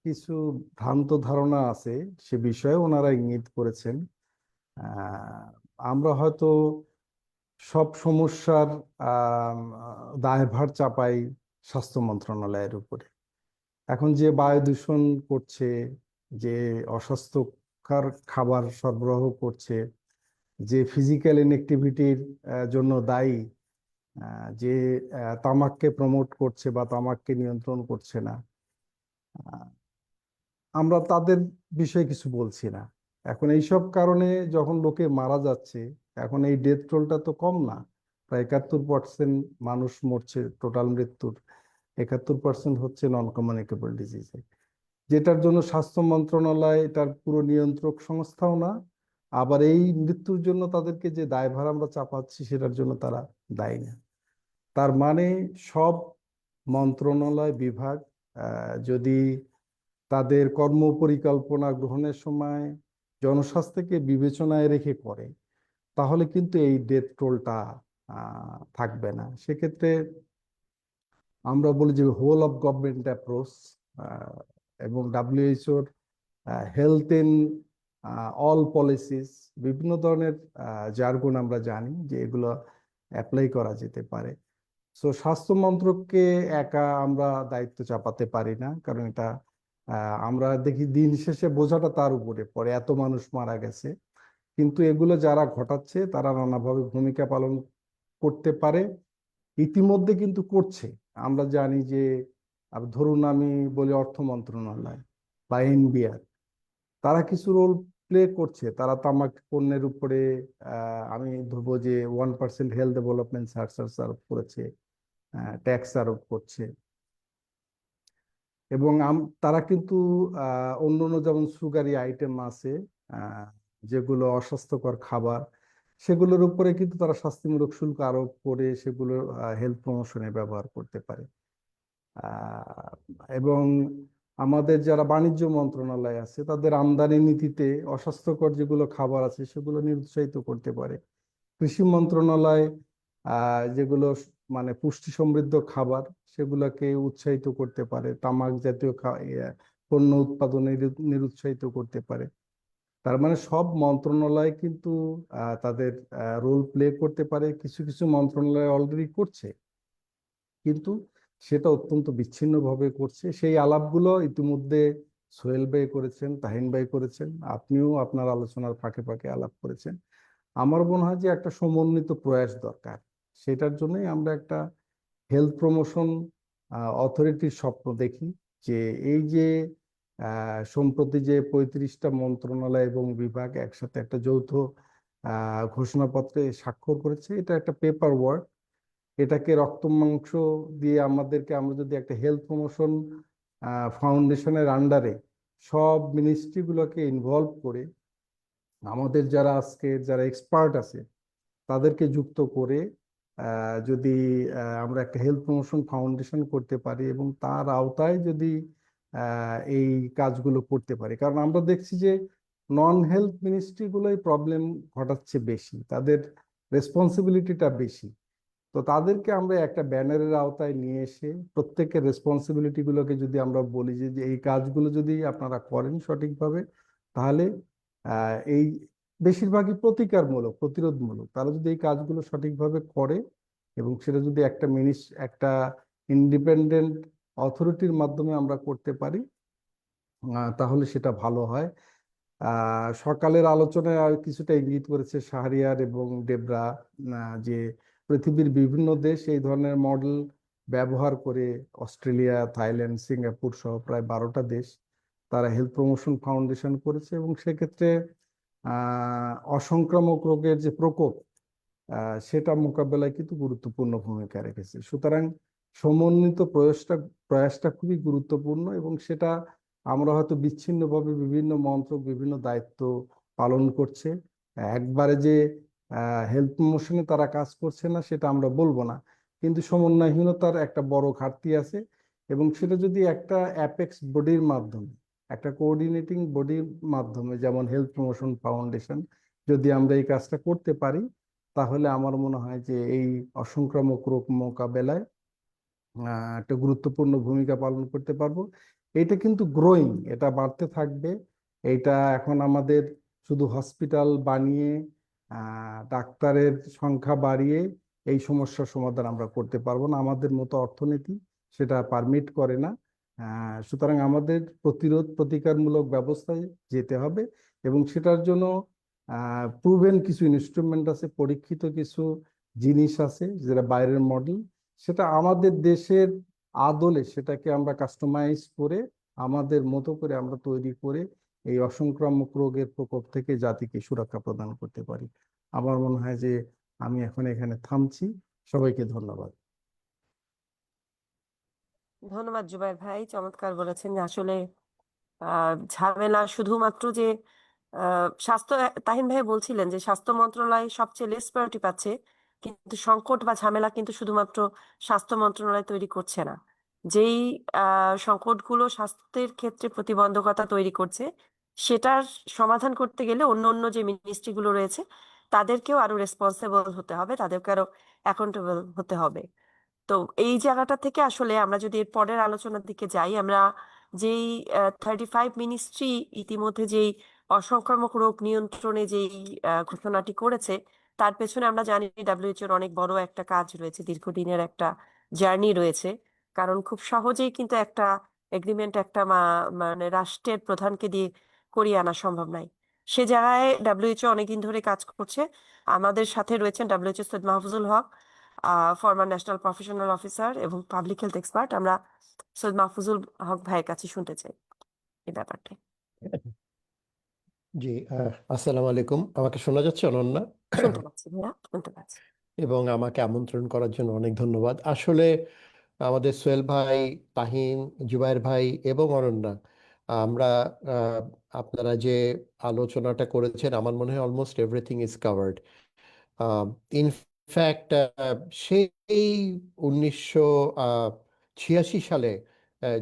কিছু ভ্রান্ত ধারণা আছে, সে বিষয়ে ওনারা ইঙ্গিত করেছেন। আহ, আমরা হয়তো সব সমস্যার আহ, দায়ভার চাপাই স্বাস্থ্য মন্ত্রণালয়ের উপরে। এখন যে বায়ু দূষণ করছে, যে অস্বাস্থ্যকর খাবার সরবরাহ করছে, যে ফিজিক্যাল ইনএক্টিভিটির জন্য দায়ী, যে তামাককে প্রমোট করছে বা তামাককে নিয়ন্ত্রণ করছে না, আমরা তাদের বিষয়ে কিছু বলছি না। এখন এইসব কারণে যখন লোকে মারা যাচ্ছে, এখন এই ডেথ টোলটা তো কম না। প্রায় 71% মানুষ মরছে, টোটাল মৃত্যুর 71% হচ্ছে নন কমিউনিকেবল ডিজিজে, যেটার জন্য স্বাস্থ্য মন্ত্রণালয় এটার পুরো নিয়ন্ত্রক সংস্থাও না। আবার এই মৃত্যুর জন্য তাদেরকে যে দায়ভার আমরা চাপাচ্ছি সেটার জন্য তারা দায়ী না। তার মানে সব মন্ত্রণালয় বিভাগ যদি তাদের কর্ম পরিকল্পনা গ্রহণের সময় জনস্বাস্থ্যকে বিবেচনায় রেখে করে, তাহলে কিন্তু এই ডেথ টোলটা থাকবে না। সেক্ষেত্রে আমরা বলি যে হোল অফ গভর্নমেন্ট অ্যাপ্রোচ এবং ডাব্লিউএইচওর হেলথ ইন অল পলিসিস, বিভিন্ন ধরনের জার্গন আমরা জানি যে এগুলো অ্যাপ্লাই করা যেতে পারে। সো স্বাস্থ্য মন্ত্রককে একা আমরা দায়িত্ব চাপাতে পারি না, কারণ এটা আমরা দেখি দিন শেষে বোঝাটা তার উপরে পড়ে, এত মানুষ মারা গেছে। কিন্তু এগুলো যারা ঘটাচ্ছে তারা নানাভাবে ভূমিকা পালন করতে পারে, ইতিমধ্যে কিন্তু করছে। আমরা জানি যে ধরুন আমি বলি অর্থ মন্ত্রণালয় বা এনবিআর, তারা কিছু রোল প্লে করছে। তারা তামাক পণ্যের উপরে আমি ধরবো যে 1% হেলথ ডেভেলপমেন্ট সার্চার্জ আরোপ করেছে, ট্যাক্স আরোপ করছে। এবং তারা কিন্তু অন্য অন্য যেমন সুগারি আইটেম আছে, আহ, যেগুলো অস্বাস্থ্যকর খাবার, সেগুলোর উপরে কিন্তু তারা শাস্তিমূলক শুল্ক আরোপ করে সেগুলো হেলথ প্রমোশনে ব্যবহার করতে পারে। আহ, এবং আমাদের যারা বাণিজ্য মন্ত্রণালয় আছে, তাদের আমদানি নীতিতে অস্বাস্থ্যকর যেগুলো খাবার আছে সেগুলো নিরুৎসাহিত করতে পারে। কৃষি মন্ত্রণালয় যেগুলো মানে পুষ্টি সমৃদ্ধ খাবার, সেগুলোকে উৎসাহিত করতে পারে। তামাক জাতীয় পণ্য উৎপাদনে নিরুৎসাহিত করতে পারে। তার মানে সব মন্ত্রণালয় কিন্তু তাদের রোল প্লে করতে পারে, কিছু কিছু মন্ত্রণালয় অলরেডি করছে, কিন্তু সেটা অত্যন্ত বিচ্ছিন্নভাবে করছে। সেই আলাপগুলো ইতিমধ্যে সোহেল ভাই করেছেন, তাহিন ভাই করেছেন, আপনিও আপনার আলোচনার ফাঁকে ফাঁকে আলাপ করেছেন। আমার মনে হয় যে একটা সমন্বিত প্রয়াস দরকার। সেটার জন্যই আমরা একটা হেলথ প্রমোশন অথরিটির স্বপ্ন দেখি, যে এই যে সম্প্রতি যে 35টা মন্ত্রণালয় এবং বিভাগ একসাথে একটা যৌথ ঘোষণাপত্রে স্বাক্ষর করেছে, এটা একটা পেপার ওয়ার্ক। এটাকে রক্ত মাংস দিয়ে আমাদেরকে, আমরা যদি একটা হেলথ প্রমোশন ফাউন্ডেশনের আন্ডারে সব মিনিস্ট্রিগুলোকে ইনভলভ করে, আমাদের যারা আজকে যারা এক্সপার্ট আছে তাদেরকে যুক্ত করে যদি আমরা একটা হেলথ প্রমোশন ফাউন্ডেশন করতে পারি এবং তার আওতায় যদি এই কাজগুলো করতে পারি। কারণ আমরা দেখছি যে নন হেলথ মিনিস্ট্রিগুলোই প্রবলেম ঘটাচ্ছে বেশি, তাদের রেসপন্সিবিলিটিটা বেশি। তো তাদেরকে আমরা একটা ব্যানারের আওতায় নিয়ে এসে প্রত্যেকের রেসপন্সিবিলিটি গুলোকে যদি আমরা বলি যে যে এই কাজগুলো যদি আপনারা করেন সঠিকভাবে, তাহলে এই বেশিরভাগই প্রতিকারমূলক, প্রতিরোধমূলক, তারা যদি এই কাজগুলো সঠিকভাবে করে এবং সেটা যদি একটা ইন্ডিপেন্ডেন্ট অথরিটির মাধ্যমে আমরা করতে পারি, তাহলে সেটা ভালো হয়। সকালের আলোচনায় আর কিছুটা ইঙ্গিত করেছে শাহরিয়ার এবং ডেবরা, যে পৃথিবীর বিভিন্ন দেশ এই ধরনের মডেল ব্যবহার করে, অস্ট্রেলিয়া, থাইল্যান্ড, সিঙ্গাপুর সহ প্রায় 12টা দেশ তারা হেলথ প্রমোশন ফাউন্ডেশন করেছে এবং সেক্ষেত্রে অসংক্রামক রোগের যে প্রকোপ সেটা মোকাবেলায় কিন্তু গুরুত্বপূর্ণ ভূমিকা রেখেছে। সুতরাং সমন্বিত প্রয়াসটা খুবই গুরুত্বপূর্ণ এবং সেটা আমরা হয়তো বিচ্ছিন্নভাবে বিভিন্ন মন্ত্রক বিভিন্ন দায়িত্ব পালন করছে। একবারে যে হেলথ প্রমোশনে তারা কাজ করছে না সেটা আমরা বলবো না, কিন্তু সমন্বয়হীনতার একটা বড় ঘাটতি আছে। এবং সেটা যদি একটা অ্যাপেক্স বডির মাধ্যমে, একটা কোঅর্ডিনেটিং বডির মাধ্যমে, যেমন হেলথ প্রমোশন ফাউন্ডেশন, যদি আমরা এই কাজটা করতে পারি, তাহলে আমার মনে হয় যে এই অসংক্রামক রোগ মোকাবেলায় একটা গুরুত্বপূর্ণ ভূমিকা পালন করতে পারবো। এটা কিন্তু গ্রোয়িং, এটা বাড়তে থাকবে। এটা এখন আমাদের শুধু হসপিটাল বানিয়ে ডাক্তারের সংখ্যা বাড়িয়ে এই সমস্যার সমাধান আমরা করতে পারবো না, আমাদের মতো অর্থনীতি সেটা পারমিট করে না। সুতরাং আমাদের প্রতিকারমূলক ব্যবস্থায় যেতে হবে এবং সেটার জন্য প্রুভেন কিছু ইনস্ট্রুমেন্ট আছে, পরীক্ষিত কিছু জিনিস আছে যেটা বাইরের মডেল, সেটা আমাদের দেশের আদলে সেটাকে আমরা কাস্টমাইজ করে আমাদের মতো করে আমরা তৈরি করে এই অসংক্রামক রোগের প্রকোপ থেকে জাতিকে সুরক্ষা প্রদান করতে পারি। আমার মনে হয় যে আমি এখন এখানে থামছি। সবাইকে ধন্যবাদ। ধন্যবাদ জুবাইর ভাই, চমৎকার বলেছেন যে আসলে ঝামেলা শুধুমাত্র যে স্বাস্থ্য, তাহিন ভাই বলছিলেন যে স্বাস্থ্য মন্ত্রণালয় সবচেয়ে লেস প্রায়োরিটি পাচ্ছে, কিন্তু সংকট বা ঝামেলা কিন্তু শুধুমাত্র স্বাস্থ্য মন্ত্রণালয় তৈরি করছে না। যেই সংকটগুলো স্বাস্থ্যের ক্ষেত্রে প্রতিবন্ধকতা তৈরি করছে, সেটার সমাধান করতে গেলে অন্য অন্য যে মিনিস্ট্রিগুলো রয়েছে তাদেরকেও আরো রেসপন্সিবল হতে হবে, তাদেরকে আরো অ্যাকাউন্টেবল হতে হবে। তো এই জায়গাটা থেকে আসলে আমরা যদি এর পরের আলোচনার দিকে যাই, আমরা যেই 35 মিনিস্ট্রি ইতিমধ্যে যেই অসংক্রামক রোগ নিয়ন্ত্রণে যেই ঘোষণাটি করেছে, তার পেছনে আমরা জানি ডাব্লিউএইচওর অনেক বড় একটা কাজ রয়েছে, দীর্ঘদিনের একটা জার্নি রয়েছে। কারণ খুব সহজেই কিন্তু একটা এগ্রিমেন্ট একটা মানে রাষ্ট্রের প্রধানকে দিয়ে করিয়ে আনা সম্ভব নয়। সে জায়গায় ডাব্লিউএইচও অনেকদিন ধরে কাজ করছে। আমাদের সাথে রয়েছেন WHO Syed Mahfuzul Haque, former national professional officer এবং পাবলিক হেলথ এক্সপার্ট। আমরা সৈয়দ মাহফুজুল হক ভাইয়ের কাছে শুনতে চাই এই ব্যাপারটা। জি, আসসালামু আলাইকুম। আমাকে শোনা যাচ্ছে অনন্যা? শুনতে পাচ্ছি ভাইয়া, শুনতে পাচ্ছি। এবং আমাকে আমন্ত্রণ করার জন্য অনেক ধন্যবাদ। আসলে আমাদের সোহেল ভাই, তাহিন, জুবায়ের ভাই এবং অনন্যা, আমরা আহ, আপনারা যে আলোচনাটা করেছেন আমার মনে হয় almost everything is covered. In fact সেই 1986 সালে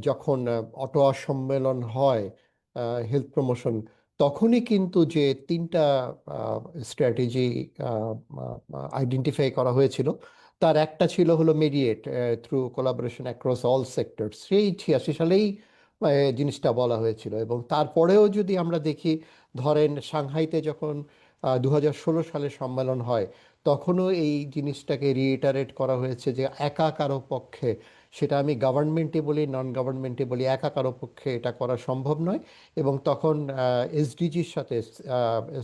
যখন অটোয়া সম্মেলন হয় হেলথ প্রমোশন, তখনই কিন্তু যে 3টা স্ট্র্যাটেজি আইডেন্টিফাই করা হয়েছিল, তার একটা ছিল হলো mediate through collaboration across all sectors. সেই 86 সালেই জিনিসটা বলা হয়েছিল। এবং তারপরেও যদি আমরা দেখি, ধরেন সাংহাইতে যখন 2016 সালে সম্মেলন হয়, তখনও এই জিনিসটাকে রিইটারেট করা হয়েছে যে একা কারো পক্ষে, সেটা আমি গভর্নমেন্টে বলি নন গভর্নমেন্টে বলি, একা কারো পক্ষে এটা করা সম্ভব নয়। এবং তখন এসডিজির সাথে,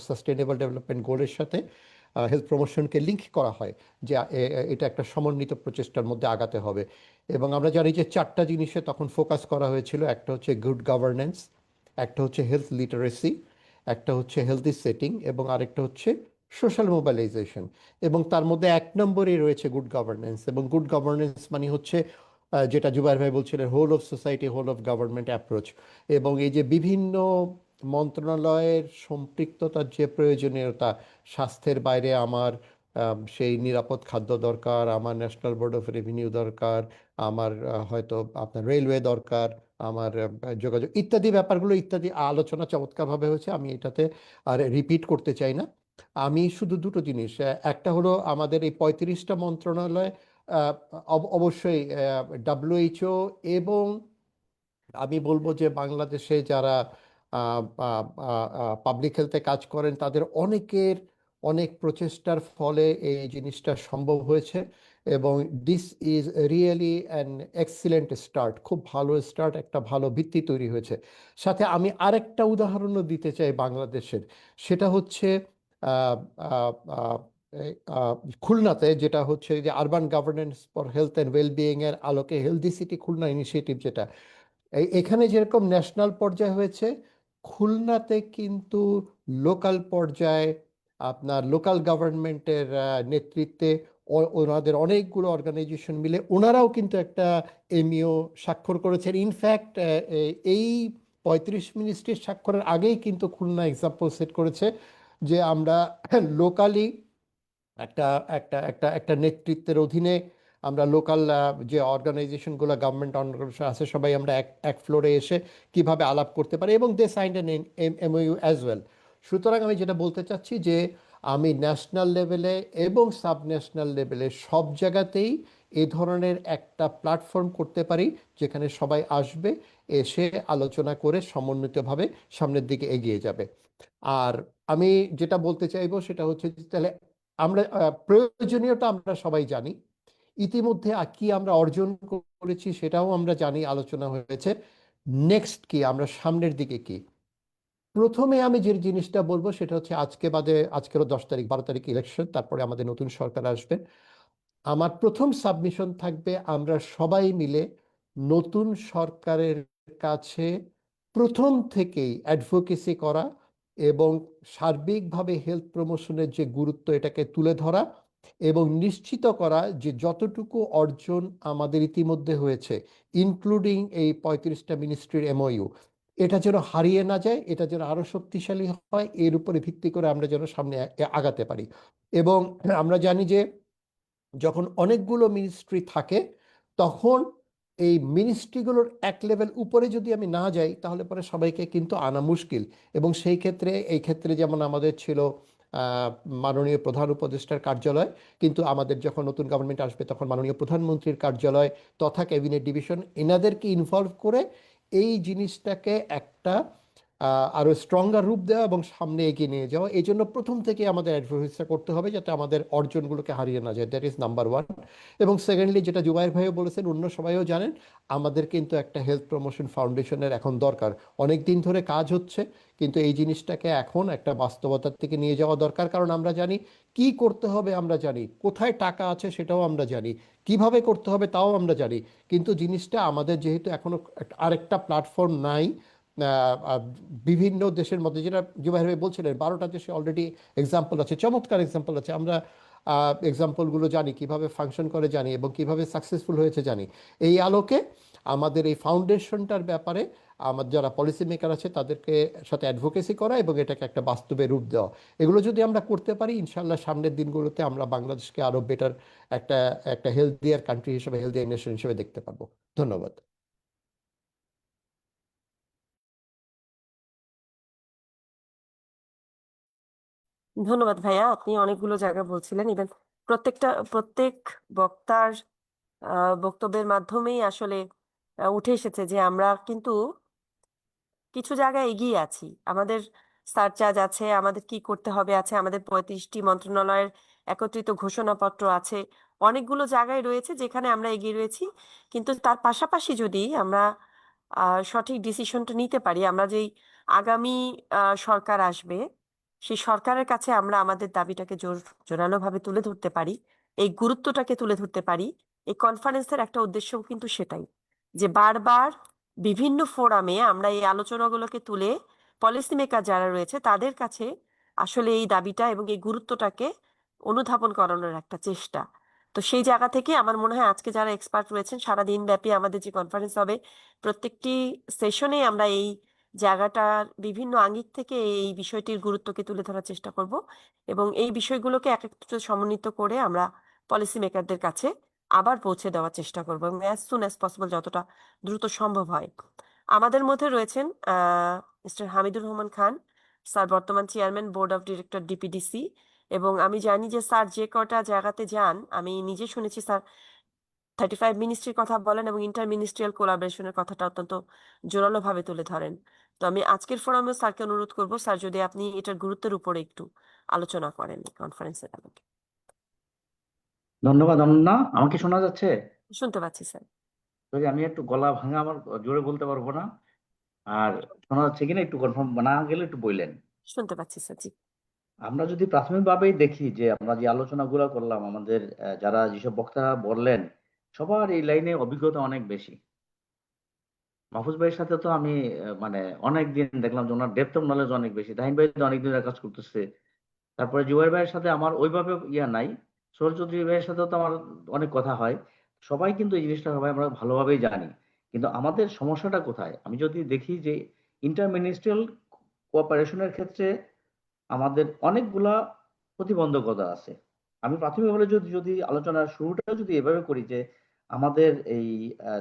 সাস্টেনেবল ডেভেলপমেন্ট গোলের সাথে হেলথ প্রমোশনকে লিঙ্ক করা হয়, যে এটা একটা সমন্বিত প্রচেষ্টার মধ্যে আগাতে হবে। এবং আমরা জানি যে 4টা জিনিসে তখন ফোকাস করা হয়েছিল। একটা হচ্ছে গুড গভর্নেন্স, একটা হচ্ছে হেলথ লিটারেসি, একটা হচ্ছে হেলথি সেটিং, এবং আরেকটা হচ্ছে সোশ্যাল মোবিলাইজেশন। এবং তার মধ্যে 1 নম্বরেই রয়েছে গুড গভর্নেন্স। এবং গুড গভর্নেন্স মানে হচ্ছে যেটা জুবাইর ভাই বলছিলেন, whole of society, whole of government approach. এবং এই যে বিভিন্ন মন্ত্রণালয়ের সম্পৃক্ততার যে প্রয়োজনীয়তা, স্বাস্থ্যের বাইরে আমার সেই নিরাপদ খাদ্য দরকার, আমার ন্যাশনাল বোর্ড অফ রেভিনিউ দরকার, আমার হয়তো আপনার রেলওয়ে দরকার, আমার যোগাযোগ ইত্যাদি ব্যাপারগুলো ইত্যাদি আলোচনা চমৎকারভাবে হয়েছে। আমি এটাতে আর রিপিট করতে চাই না। আমি শুধু দুটো জিনিস, একটা হলো আমাদের এই 35টা মন্ত্রণালয়, আহ, অবশ্যই WHO, এবং আমি বলবো যে বাংলাদেশে যারা পাবলিক হেলথে কাজ করেন, তাদের অনেকের অনেক প্রচেষ্টার ফলে এই জিনিসটা সম্ভব হয়েছে। এবং this is really an excellent start, খুব ভালো স্টার্ট, একটা ভালো ভিত্তি তৈরি হয়েছে। সাথে আমি আরেকটা উদাহরণও দিতে চাই বাংলাদেশের, সেটা হচ্ছে আহ, আহ, আহ, এই, আহ, খুলনাতে, যেটা হচ্ছে যে urban governance for health and wellbeing এর আলোকে হেলদি সিটি খুলনা ইনিশিয়েটিভ, যেটা এখানে যেরকম ন্যাশনাল পর্যায়ে হয়েছে, খুলনাতে কিন্তু লোকাল পর্যায়ে আপনার লোকাল গভর্নমেন্টের নেতৃত্বে ওনাদের অনেকগুলো অর্গানাইজেশন মিলে ওনারাও কিন্তু একটা এমইও স্বাক্ষর করেছেন। ইনফ্যাক্ট এই 35 মিনিস্ট্রির স্বাক্ষরের আগেই কিন্তু খুলনা এক্সাম্পল সেট করেছে যে আমরা লোকালি একটা একটা একটা একটা নেতৃত্বের অধীনে আমরা লোকাল যে অর্গানাইজেশনগুলো, গভর্নমেন্ট অর্গানাইজেশন আছে, সবাই আমরা এক এক ফ্লোরে এসে কিভাবে আলাপ করতে পারি, এবং they signed an MoU as well. সুতরাং আমি যেটা বলতে চাচ্ছি যে আমি ন্যাশনাল লেভেলে এবং সাব ন্যাশনাল লেভেলে সব জায়গাতেই এ ধরনের একটা প্ল্যাটফর্ম করতে পারি, যেখানে সবাই আসবে, এসে আলোচনা করে সমন্বিতভাবে সামনের দিকে এগিয়ে যাবে। আর আমি যেটা বলতে চাইবো সেটা হচ্ছে যে, তাহলে আমরা প্রয়োজনীয়তা আমরা সবাই জানি, ইতিমধ্যে কি আমরা অর্জন করেছি সেটাও আমরা জানি, আলোচনা হয়েছে। নেক্সট কি, আমরা সামনের দিকে কি? প্রথমে আমি যে জিনিসটা বলবো সেটা হচ্ছে, আজকে বাদে, আজকেরও 10 তারিখ 12 তারিখ ইলেকশন, তারপরে আমাদের নতুন সরকার আসবে। আমার প্রথম সাবমিশন থাকবে, আমরা সবাই মিলে নতুন সরকারের কাছে প্রথম থেকেই অ্যাডভোকেসি করা এবং সার্বিকভাবে হেলথ প্রমোশনের যে গুরুত্ব, এটাকে তুলে ধরা এবং নিশ্চিত করা যে যতটুকু অর্জন আমাদের ইতিমধ্যে হয়েছে, ইনক্লুডিং এই 35টা মিনিস্ট্রির এমওইউ, এটা যেন হারিয়ে না যায়, এটা যেন আরো শক্তিশালী হয়, এর উপরে ভিত্তি করে আমরা যেন সামনে আগাতে পারি। এবং আমরা জানি যে যখন অনেকগুলো মিনিস্ট্রি থাকে, তখন এই মিনিস্ট্রিগুলোর এক লেভেল উপরে যদি আমি না যাই, তাহলে পরে সবাইকে কিন্তু আনা মুশকিল। এবং সেই ক্ষেত্রে, এই ক্ষেত্রে যেমন আমাদের ছিল মাননীয় প্রধান উপদেষ্টার কার্যালয়, কিন্তু আমাদের যখন নতুন গভর্নমেন্ট আসবে, তখন মাননীয় প্রধানমন্ত্রীর কার্যালয় তথা ক্যাবিনেট ডিভিশন, এনাদেরকে ইনভলভ করে এই জিনিসটাকে একটা আরো স্ট্রঙ্গার রূপ দেওয়া এবং সামনে এগিয়ে নিয়ে যাওয়া। এই জন্য প্রথম থেকে আমাদের অ্যাডভোকেসি করতে হবে, যাতে আমাদের অর্জনগুলোকে হারিয়ে না যায়। That is number one. এবং সেকেন্ডলি, যেটা জুবাইর ভাইও বলেছেন, অন্য সবাইও জানেন, আমাদের কিন্তু একটা হেলথ প্রমোশন ফাউন্ডেশনের এখন দরকার। অনেক দিন ধরে কাজ হচ্ছে, কিন্তু এই জিনিসটাকে এখন একটা বাস্তবতার থেকে নিয়ে যাওয়া দরকার। কারণ আমরা জানি কি করতে হবে, আমরা জানি কোথায় টাকা আছে সেটাও আমরা জানি, কিভাবে করতে হবে তাও আমরা জানি, কিন্তু জিনিসটা আমাদের যেহেতু এখনো আরেকটা প্ল্যাটফর্ম নাই, বিভিন্ন দেশের মধ্যে, যেটা জুবাইর ভাই বলছিলেন, 12টা দেশে অলরেডি এক্সাম্পল আছে, চমৎকার এক্সাম্পল আছে। আমরা এক্সাম্পলগুলো জানি, কিভাবে ফাংশন করে জানি, এবং কিভাবে সাকসেসফুল হয়েছে জানি। এই আলোকে আমাদের এই ফাউন্ডেশনটার ব্যাপারে আমার যারা পলিসি মেকার আছে তাদেরকে সাথে অ্যাডভোকেসি করা এবং এটাকে একটা বাস্তবে রূপ দেওয়া, এগুলো যদি আমরা করতে পারি, ইনশাল্লাহ সামনের দিনগুলোতে আমরা বাংলাদেশকে আরো বেটার একটা একটা হেলদিয়ার কান্ট্রি হিসেবে, হেলদিয়ার নেশন হিসেবে দেখতে পারবো। ধন্যবাদ। ধন্যবাদ ভাইয়া, আপনি অনেকগুলো জায়গা বলছিলেন। ইভেন প্রত্যেক বক্তার বক্তব্যের মাধ্যমেই আসলে উঠে এসেছে যে আমরা কিন্তু কিছু জায়গায় এগিয়ে আছি। আমাদের সারচার্জ আছে, আমাদের কি করতে হবে আছে, আমাদের 35টি মন্ত্রণালয়ের একত্রিত ঘোষণাপত্র আছে, অনেকগুলো জায়গায় রয়েছে যেখানে আমরা এগিয়ে রয়েছি। কিন্তু তার পাশাপাশি যদি আমরা সঠিক ডিসিশনটা নিতে পারি, আমরা যেই আগামী সরকার আসবে সেই সরকারের কাছে আমরা আমাদের দাবিটাকে জোরালোভাবে তুলে ধরতে পারি, এই গুরুত্বটাকে তুলে ধরতে পারি। এই কনফারেন্সের একটা উদ্দেশ্য কিন্তু সেটাই, যে বারবার বিভিন্ন ফোরামে আমরা এই আলোচনাগুলোকে তুলে পলিসি মেকার যারা রয়েছে তাদের কাছে আসলে এই দাবিটা এবং এই গুরুত্বটাকে অনুধাবন করানোর একটা চেষ্টা। তো সেই জায়গা থেকে আমার মনে হয় আজকে যারা এক্সপার্ট রয়েছেন, সারাদিন ব্যাপী আমাদের যে কনফারেন্স হবে, প্রত্যেকটি সেশনে আমরা এই জায়গাটার বিভিন্ন আঙ্গিক থেকে এই বিষয়টির গুরুত্বকে তুলে ধরার চেষ্টা করব এবং এই বিষয়গুলোকে একত্রিত সমন্বিত করে আমরা পলিসি মেকারদের কাছে আবার পৌঁছে দেওয়ার চেষ্টা করবো এবং অ্যাজ সুন অ্যাজ পসিবল, যতটা দ্রুত সম্ভব হয়। আমাদের মধ্যে রয়েছেন মিস্টার হামিদুর রহমান খান স্যার, বর্তমান chairman board of director DPDC. এবং আমি জানি যে স্যার যে কটা জায়গাতে যান, আমি নিজে শুনেছি স্যার 35 মিনিস্ট্রির কথা বলেন এবং ইন্টার মিনিস্ট্রিয়াল কোলাবরেশনের কথাটা অত্যন্ত জোরালোভাবে তুলে ধরেন। তো আমি আজকের ফোরামে স্যারকে অনুরোধ করব, স্যার যদি আপনি এটার গুরুত্বের উপরে একটু আলোচনা করেন কনফারেন্সের আলোকে। ধন্যবাদ অনন্যা। আমাকে শোনা যাচ্ছে? শুনতে পাচ্ছি স্যার। যদি আমি একটু গলা ভাঙা, আমার জোরে বলতে পারবো না। আর শোনা যাচ্ছে কিনা একটু কনফার্ম না গেলে একটু বললেন। শুনতে পাচ্ছি স্যার, জি। আমরা যদি প্রাথমিকভাবেই দেখি যে আমরা যে আলোচনাগুলো করলাম, আমাদের যারা যেসব বক্তা বললেন, সবার এই লাইনে অভিজ্ঞতা অনেক বেশি। মাহফুজ ভাইয়ের সাথে তো আমি মানে অনেক দিন দেখলাম যে ওনার ডেপথ অফ নলেজ অনেক বেশি। তাহিন ভাই তো অনেক দিন ধরে কাজ করতেছে। তারপরে জুবাইর ভাইয়ের সাথে আমার ওইভাবে ইয়া নাই। সোহেল চৌধুরী ভাইয়ের সাথেও তো আমার অনেক কথা হয়। সবাই কিন্তু এই জিনিসটা সবাই আমরা ভালোভাবেই জানি। কিন্তু আমাদের সমস্যাটা কোথায়? আমি যদি দেখি যে ইন্টার মিনিস্ট্রিয়াল কোঅপারেশনের ক্ষেত্রে আমাদের অনেকগুলা প্রতিবন্ধকতা আছে। আমি প্রাথমিকভাবে যদি যদি আলোচনার শুরুটা যদি এভাবে করি যে আমাদের এই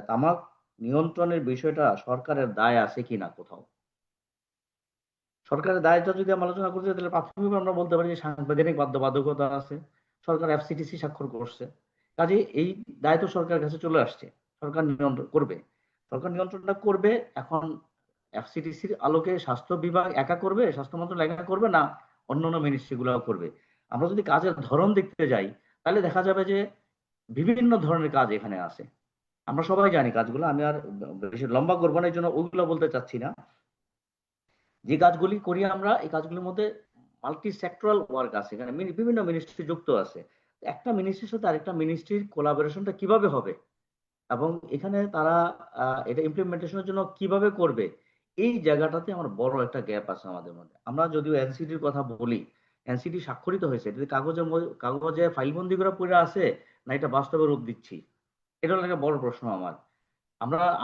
তামাক নিয়ন্ত্রণের বিষয়টা সরকারের দায় আছে কিনা কোথাও। সরকারের দায়িত্ব যদি আমরা আলোচনা করতে যাই, তাহলে প্রাথমিকভাবে আমরা বলতে পারি যে সাংবিধানিক বাধ্যবাধকতা আছে। সরকার এফসিটিসি স্বাক্ষর করছে। কাজে এই দায়িত্ব সরকারের কাছে চলে আসছে। সরকার নিয়ন্ত্রণ করবে। সরকার নিয়ন্ত্রণটা করবে। এখন এফসিটিসির আলোকে স্বাস্থ্য বিভাগ একা করবে, স্বাস্থ্য মন্ত্রণালয় একা করবে, না অন্যান্য মিনিস্ট্রিগুলো করবে। আমরা যদি কাজের ধরন দেখতে যাই, তাহলে দেখা যাবে যে বিভিন্ন ধরনের কাজ এখানে আছে। আমরা সবাই জানি কাজগুলো, আমি আর বেশি লম্বা করবো না, এই জন্য ওইগুলো বলতে চাচ্ছি না। যে কাজগুলি করি আমরা, এই কাজগুলির মধ্যে মাল্টি সেক্টরাল ওয়ার্ক আছে, এখানে বিভিন্ন মিনিস্ট্রি যুক্ত আছে। একটা মিনিস্ট্রির সাথে আরেকটা মিনিস্ট্রির কোলাবোরেশনটা কিভাবে হবে এবং এখানে তারা এটা ইমপ্লিমেন্টেশনের জন্য কিভাবে করবে, এই জায়গাটাতে আমার বড় একটা গ্যাপ আছে আমাদের মধ্যে। আমরা যদিও এনসিটির কথা বলি, এনসিটি স্বাক্ষরিত হয়েছে, এটা কাগজে ফাইলবন্দি করে পড়ে আছে, না এটা বাস্তবে রূপ দিচ্ছি, এটা হলো একটা বড় প্রশ্ন আমার।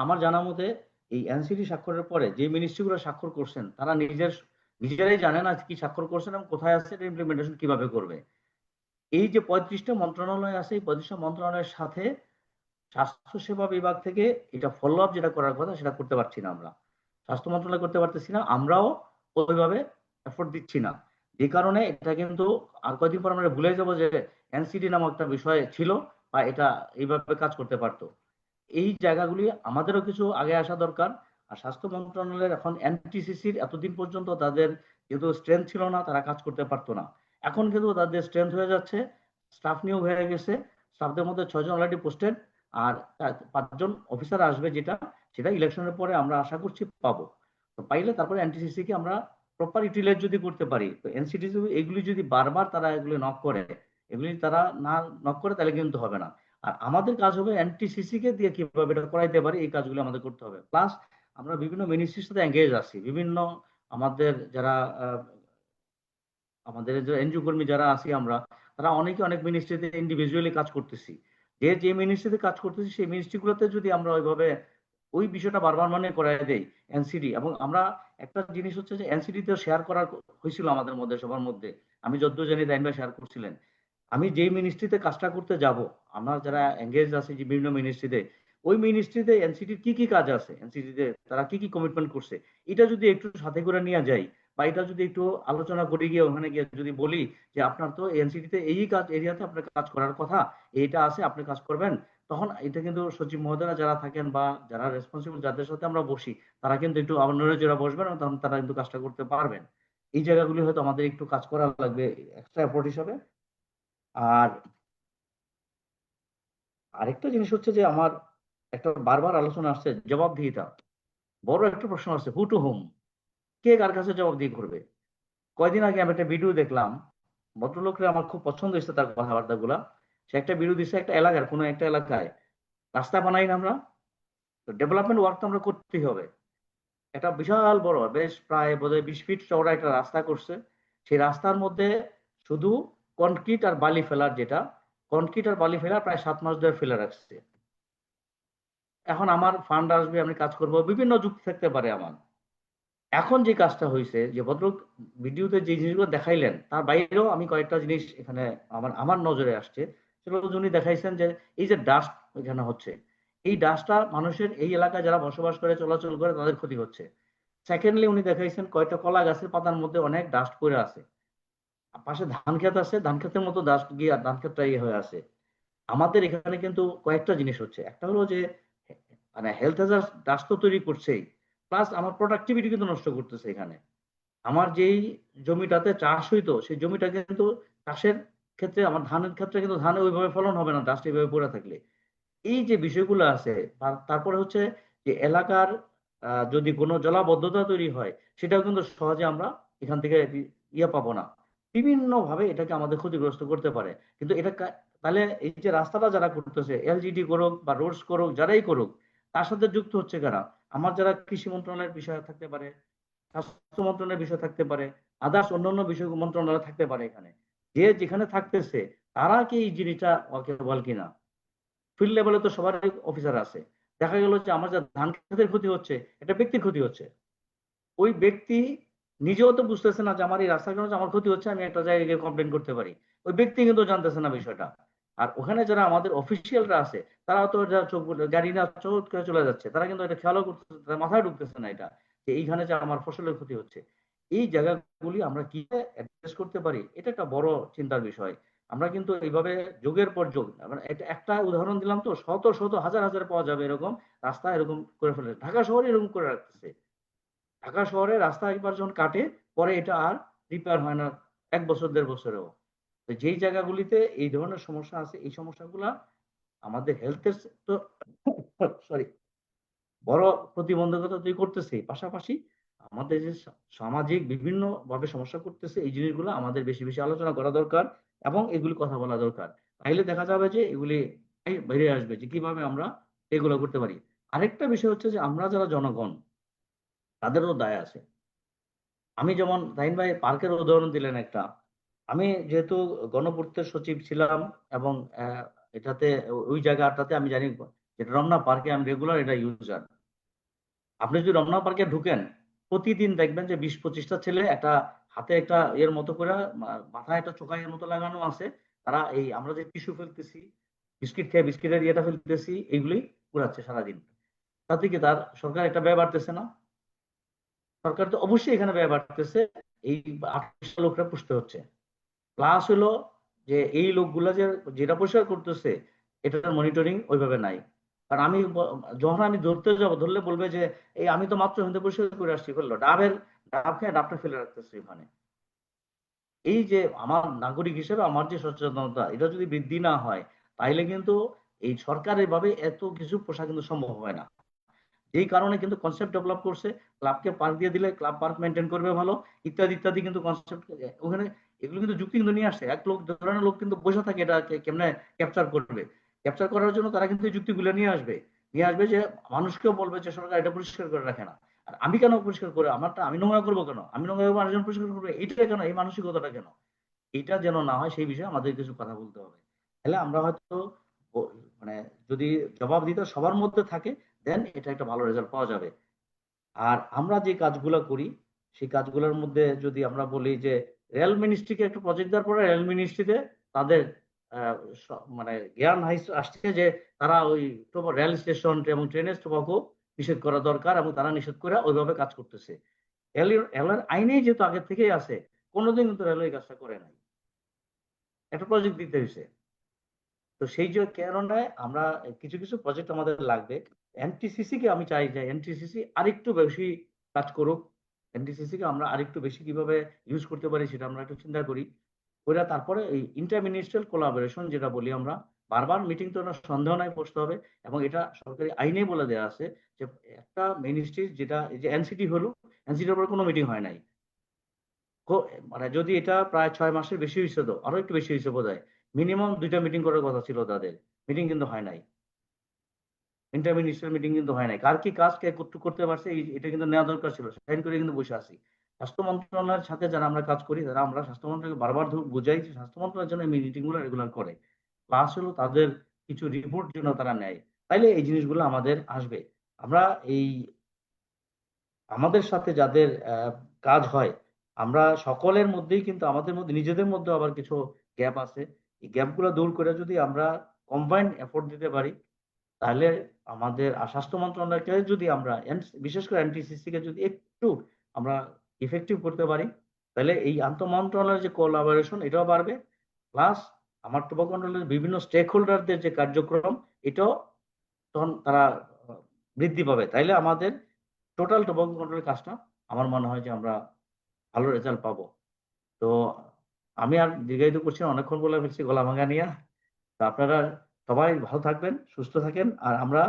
আমার জানা মতে এই এনসিটি স্বাক্ষরের পরে যে মিনিস্ট্রিগুলো স্বাক্ষর করছেন, তারা নিজেরাই জানে না কি স্বাক্ষর করছেন এবং কোথায় আছে, এটা ইমপ্লিমেন্টেশন কিভাবে করবে। এই যে 35টা মন্ত্রণালয় আছে, এই 35টা মন্ত্রণালয়ের সাথে স্বাস্থ্য সেবা বিভাগ থেকে এটা ফলো আপ যেটা করার কথা সেটা করতে পারছি না আমরা। স্বাস্থ্য মন্ত্রণালয় করতে পারতেছি না, আমরাও ওইভাবে এফোর্ট দিচ্ছি না। যে কারণে এটা কিন্তু আর কয়েকদিন পর আমরা ভুলে যাবো যে এনসিটি নামক একটা বিষয় ছিল বা এটা এইভাবে কাজ করতে পারতো। এই জায়গাগুলি আমাদেরও কিছু আগে আসা দরকার। আর স্বাস্থ্য মন্ত্রণালয়ের এখন এনটিসিসির এতদিন পর্যন্ত তাদের যেহেতু স্ট্রেংথ ছিল না, তারা কাজ করতে পারতো না। এখন কিন্তু তাদের স্ট্রেংথ হয়ে যাচ্ছে, স্টাফ নিয়োগ হয়ে গেছে। স্টাফদের মধ্যে 6 জন অলরেডি পোস্টেড, আর 5 জন অফিসার আসবে, সেটা ইলেকশনের পরে আমরা আশা করছি পাবো। তো পাইলে তারপরে এনটিসিসি কে আমরা প্রপার ইউটিলাইজ যদি করতে পারি, তো এনসিটিসি এগুলি যদি বারবার তারা এগুলি নক করে, এগুলি তারা না নক করে, তাহলে কিন্তু হবে না। আর আমাদের কাজ হবে এনটিসিসি কে দিয়ে কিভাবে এটা করাইতে পারি, এই কাজগুলো আমাদের করতে হবে। প্লাস আমরা বিভিন্ন মিনিস্ট্রির সাথে এঙ্গেজ আছি, বিভিন্ন আমাদের যারা আমাদের যে এনজিও কর্মী যারা আছি আমরা, তারা অনেকে অনেক মিনিস্ট্রিতে ইন্ডিভিজুয়ালি কাজ করতেছি। যে মিনিস্ট্রিতে কাজ করতেছি সেই মিনিস্ট্রিগুলোতে যদি আমরা ওইভাবে ওই বিষয়টা বারবার মনে করাই দেই এনসিডি, এবং আমরা একটা জিনিস হচ্ছে যে এনসিডি তে শেয়ার করার হয়েছিল আমাদের মধ্যে সবার মধ্যে, আমি যতদূর জানি তাইন ভাই শেয়ার করছিলেন। আমি যেই মিনিস্ট্রিতে কাজটা করতে যাব, আমরা যারা এঙ্গেজ আছে যে বিভিন্ন মিনিস্ট্রিতে, ওই মিনিস্ট্রিতে এনসিটির কি কি কাজ আছে, এনসিটিতে তারা কি কি কমিটমেন্ট করছে, এটা যদি একটু সাথে করে নিয়ে যাই বা এটা যদি একটু আলোচনা করে গিয়ে ওখানে গিয়ে যদি বলি যে আপনার তো এনসিটিতে এই কাজ এরিয়াতে আপনার কাজ করার কথা, এইটা আছে, আপনি কাজ করবেন, তখন এটা কিন্তু সচিব মহোদয়রা যারা থাকেন বা যারা রেসপন্সিবল যাদের সাথে আমরা বসি, তারা কিন্তু একটু আবার নড়ে চড়ে বসবেন এবং তখন তারা কিন্তু কাজটা করতে পারবেন। এই জায়গাগুলি হয়তো আমাদের একটু কাজ করা লাগবে এক্সট্রা এফোর্ট হিসাবে। আর আরেকটা জিনিস হচ্ছে যে আমার একটা বারবার আলোচনা আসছে জবাবদিহিতা। বড় একটা প্রশ্ন আসছে, হু টু হোম, কে কার কাছে জবাবদিহি করবে। কয়দিন আগে আমি একটা ভিডিও দেখলাম, ভদ্রলোকরা আমার খুব পছন্দ হয়েছে তার কথাবার্তা গুলা। সে একটা ভিডিও দিচ্ছে একটা এলাকার কোনো একটা এলাকায় রাস্তা বানাই না আমরা, ডেভেলপমেন্ট ওয়ার্ক তো আমরা করতেই হবে। একটা বিশাল বড় বেশ প্রায় বোধহয় 20 ফিট চওড়া একটা রাস্তা করছে। সেই রাস্তার মধ্যে শুধু কনক্রিট আর বালি ফেলার, যেটা কনক্রিট আর বালি ফেলার প্রায় 7 মাস ধরে ফেলে রাখছে। এখন আমার ফান্ড আসবে, আমি কাজ করব, বিভিন্ন যুক্তি থাকতে পারে আমার। এখন যে কাজটা হয়েছে, যে ভদ্রলোক ভিডিওতে যে জিনিসগুলো দেখাইলেন তার বাইরেও আমি কয়েকটা জিনিস এখানে আমার নজরে আসছে। সেগুলো উনি দেখাইছেন যে এই যে ডাস্ট এখানে হচ্ছে, এই ডাস্টটা মানুষের এই এলাকায় যারা বসবাস করে চলাচল করে তাদের ক্ষতি হচ্ছে। সেকেন্ডলি উনি দেখাইছেন কয়েকটা কলা গাছের পাতার মধ্যে অনেক ডাস্ট পড়ে আছে, পাশে ধান ক্ষেত আছে, ধান ক্ষেতের মতো ডাস্ট গিয়ে ধান ক্ষেতটা ইয়ে হয়ে আছে। আমাদের এখানে কিন্তু কয়েকটা জিনিস হচ্ছে, একটা হলো যে মানে হেলথ হ্যাজার্ড ডাস্ট তো তৈরি করছেই, প্লাস আমার প্রোডাক্টিভিটি কিন্তু নষ্ট করতেছে। এখানে আমার যেই জমিটাতে চাষ হইতো সেই জমিটা কিন্তু চাষের ক্ষেত্রে, আমার ধানের ক্ষেত্রে কিন্তু ধানে ওইভাবে ফলন হবে না ডাস্ট এইভাবে পড়ে থাকলে। এই যে বিষয়গুলো আছে, তারপরে হচ্ছে যে এলাকার যদি কোনো জলাবদ্ধতা তৈরি হয় সেটাও কিন্তু সহজে আমরা এখান থেকে ইয়ে পাবো না। বিভিন্ন ভাবে এটাকে আমাদের ক্ষতিগ্রস্ত করতে পারে। কিন্তু এটা তাহলে এই যে রাস্তাটা যারা করতেছে, এলজিডি করুক বা রোডস করুক, যারাই করুক, তার সাথে যুক্ত হচ্ছে কারা? আমার যারা কৃষি মন্ত্রণালয়ের বিষয় থাকতে পারে, স্বাস্থ্য মন্ত্রণালয়ের বিষয় থাকতে পারে, আদার্স অন্যান্য বিষয় মন্ত্রণালয় থাকতে পারে। এখানে যে যেখানে থাকতেছে তারা কি এই জিনিসটা ওয়াকেবল কিনা? ফিল্ড লেভেলে তো সবারই অফিসার আছে। দেখা গেল যে আমার যা ধান ক্ষেতের ক্ষতি হচ্ছে, এটা ব্যক্তির ক্ষতি হচ্ছে। ওই ব্যক্তি নিজেও তো বুঝতেছে না যে আমার এই রাস্তার কারণে যে আমার ক্ষতি হচ্ছে, আমি একটা জায়গায় গিয়ে কমপ্লেন করতে পারি। ওই ব্যক্তি কিন্তু জানতেছে না বিষয়টা। আর ওখানে যারা আমাদের অফিসিয়ালরা আছে, তারাও তো গাড়ি না চোখ করে চলে যাচ্ছে, তারা কিন্তু এটা খেয়ালও করতেছে, তাদের মাথায় ঢুকতেছে না এটা, যে এইখানে যে আমার ফসলের ক্ষতি হচ্ছে। এই জায়গাগুলি আমরা কি অ্যাড্রেস করতে পারি, এটা একটা বড় চিন্তার বিষয়। আমরা কিন্তু এইভাবে যুগের পর যুগ, মানে এটা একটা উদাহরণ দিলাম, তো শত শত হাজার হাজার পাওয়া যাবে এরকম রাস্তা এরকম করে ফেলে। ঢাকা শহরে এরকম করে রাখতেছে। ঢাকা শহরে রাস্তা একবার যখন কাটে, পরে এটা আর রিপেয়ার হয় না 1 বছর 1.5 বছরেও। তো যেই জায়গাগুলিতে এই ধরনের সমস্যা আছে, এই সমস্যাগুলা আমাদের হেলথের তো সরি বড় প্রতিবন্ধকতা তৈরি করতেছে। পাশাপাশি আমাদের যে সামাজিক বিভিন্ন ভাবে সমস্যা করতেছে, এই জিনিসগুলো আমাদের বেশি বেশি আলোচনা করা দরকার এবং এগুলি কথা বলা দরকার। তাইলে দেখা যাবে যে এগুলি বেরিয়ে আসবে যে কিভাবে আমরা এগুলো করতে পারি। আরেকটা বিষয় হচ্ছে যে আমরা যারা জনগণ, তাদেরও দায় আছে। আমি যেমন তাহিন ভাই পার্কের উদাহরণ দিলেন একটা, আমি যেহেতু গণপূর্তের সচিব ছিলাম এবং এটাতে ওই জায়গাটাতে আমি জানি যে রমনা পার্কে আমি রেগুলার এটা ইউজার। আপনি যদি রমনা পার্কে ঢুকেন, প্রতিদিন দেখবেন যে 20-25টা ছেলে একটা হাতে একটা এর মতো করে মাথায় একটা চোখাইয়ের মতো লাগানো আছে। তারা এই আমরা যে টিস্যু ফেলতেছি, বিস্কিট খেয়ে বিস্কিটের ইয়েটা ফেলতেছি, এইগুলি উড়াচ্ছে সারাদিন। তাতে কি তার সরকার একটা ব্যয় বাড়তেছে না? সরকার তো অবশ্যই এখানে ব্যয় বাড়তেছে, এই 28 লোকরা পুষতে হচ্ছে। প্লাস হলো যে এই লোকগুলা যে যেটা পরিষ্কার করতেছে, এটার মনিটরিং ওইভাবে নাই। কারণ আমি যখন আমি ধরতে যাবো, ধরলে বলবে যে এই আমি তো মাত্র হিন্দু পরিষ্কার করে আসছি, ফেললো ডাব খেয়ে ডাবটা ফেলে রাখতেছে এখানে। এই যে আমার নাগরিক হিসেবে আমার যে সচেতনতা, এটা যদি বৃদ্ধি না হয়, তাইলে কিন্তু এই সরকারের ভাবে এত কিছু পোষা কিন্তু সম্ভব হয় না। এই কারণে কিন্তু কনসেপ্ট ডেভেলপ করছে, ক্লাবকে পার্ক দিয়ে দিলে ক্লাব পার্ক মেনটেন করবে ভালো, ইত্যাদি ইত্যাদি কিন্তু কনসেপ্ট ওখানে। এগুলো কিন্তু যুক্তি কিন্তু নিয়ে আসছে। এক লোক ধরনের লোক কিন্তু বসে থাকে এটা কেমনে ক্যাপচার করবে। ক্যাপচার করার জন্য তারা কিন্তু এই যুক্তিগুলো নিয়ে আসবে যে মানুষকেও বলবে যে সরকার এটা পরিষ্কার করে রাখে না। আর আমি কেন পরিষ্কার করে, আমারটা আমি নোংরা করবো কেন, আমি নোংরা করবো আরেকজন পরিষ্কার করবে, এইটা কেন, এই মানসিকতাটা কেন? এটা যেন না হয় সেই বিষয়ে আমাদের কিছু কথা বলতে হবে। তাহলে আমরা হয়তো মানে যদি জবাবদিহিতা সবার মধ্যে থাকে, দেন এটা একটা ভালো রেজাল্ট পাওয়া যাবে। আর আমরা যে কাজগুলো করি, সেই কাজগুলোর মধ্যে যদি আমরা বলি যে রেল মিনিস্ট্রিকে একটা প্রজেক্ট দেওয়ার পরে রেল মিনিস্ট্রিতে তাদের মানে জ্ঞান আসছে যে তারা ওই রেল স্টেশন এবং ট্রেনের টোবাকো নিষেধ করা দরকার, এবং তারা নিষেধ করে ওইভাবে কাজ করতেছে। রেলের আইনেই যেহেতু আগে থেকেই আছে, কোনোদিন কিন্তু রেল এই কাজটা করে নাই, একটা প্রজেক্ট দিতে হয়েছে। তো তো সেই যে কারণে আমরা কিছু কিছু প্রজেক্ট আমাদের লাগবে। এনটিসিসি কে আমি চাই যে এনটিসিসি আরেকটু বেশি কাজ করুক। এনটিসিসি কে আমরা আরেকটু বেশি কিভাবে ইউজ করতে পারি সেটা আমরা একটু চিন্তা করি। ওইটা তারপরে এই ইন্টার মিনিস্ট্রিয়াল কোলাবোরেশন যেটা বলি আমরা, বারবার মিটিং তো না, সন্দেহ নাই বসতে হবে, এবং এটা সরকারি আইনে বলে দেওয়া আছে যে একটা মিনিস্ট্রি যেটা এই যে এনসিটি হলো, এনসিটির উপর কোনো মিটিং হয় নাই। মানে যদি এটা প্রায় 6 মাসের বেশি হয়েছে, তো আরো একটু বেশি হয়েছে বোধ হয়, মিনিমাম 2টা মিটিং করার কথা ছিল তাদের, মিটিং কিন্তু হয় নাই। ইন্টার মিনিস্ট্রিয়াল মিটিং কিন্তু হয় নাই। কার কি কাজ কে কতটুকু করতে পারছে এটা কিন্তু নেওয়া দরকার ছিল, সাইন করে কিন্তু বসে আছি। স্বাস্থ্য মন্ত্রণালয়ের সাথে যারা আমরা কাজ করি, তারা আমরা স্বাস্থ্য মন্ত্রণালয়কে বারবার বুঝাই যে স্বাস্থ্য মন্ত্রণালয়ের জন্য এই মিটিং গুলো রেগুলার করে, প্লাস হলো তাদের কিছু রিপোর্ট যেন তারা নেয়, তাইলে এই জিনিসগুলো আমাদের আসবে। আমরা এই আমাদের সাথে যাদের কাজ হয়, আমরা সকলের মধ্যেই কিন্তু আমাদের মধ্যে নিজেদের মধ্যে আবার কিছু গ্যাপ আছে। এই গ্যাপগুলো দূর করে যদি আমরা কম্বাইন্ড এফোর্ট দিতে পারি, তাহলে আমাদের স্বাস্থ্য মন্ত্রণালয়কে যদি আমরা বিশেষ করে এনটিসিসি কে যদি একটু আমরা ইফেক্টিভ করতে পারি, তাহলে এই আন্তঃ মন্ত্রণালয়ের যে কোলাবোরেশন এটাও বাড়বে, প্লাস আমার টোবাকো কন্ট্রোলের বিভিন্ন স্টেক হোল্ডারদের যে কার্যক্রম, এটাও তখন তারা বৃদ্ধি পাবে। তাইলে আমাদের টোটাল টোবাকো কন্ট্রোলের কাজটা আমার মনে হয় যে আমরা ভালো রেজাল্ট পাবো। তো আমি আর দীর্ঘায়িত করছি না, অনেকক্ষণ বলে ফেলছি গলা ভাঙা নিয়ে। তো আপনারা সবাই ভালো থাকবেন, সুস্থ থাকেন। আর আমরা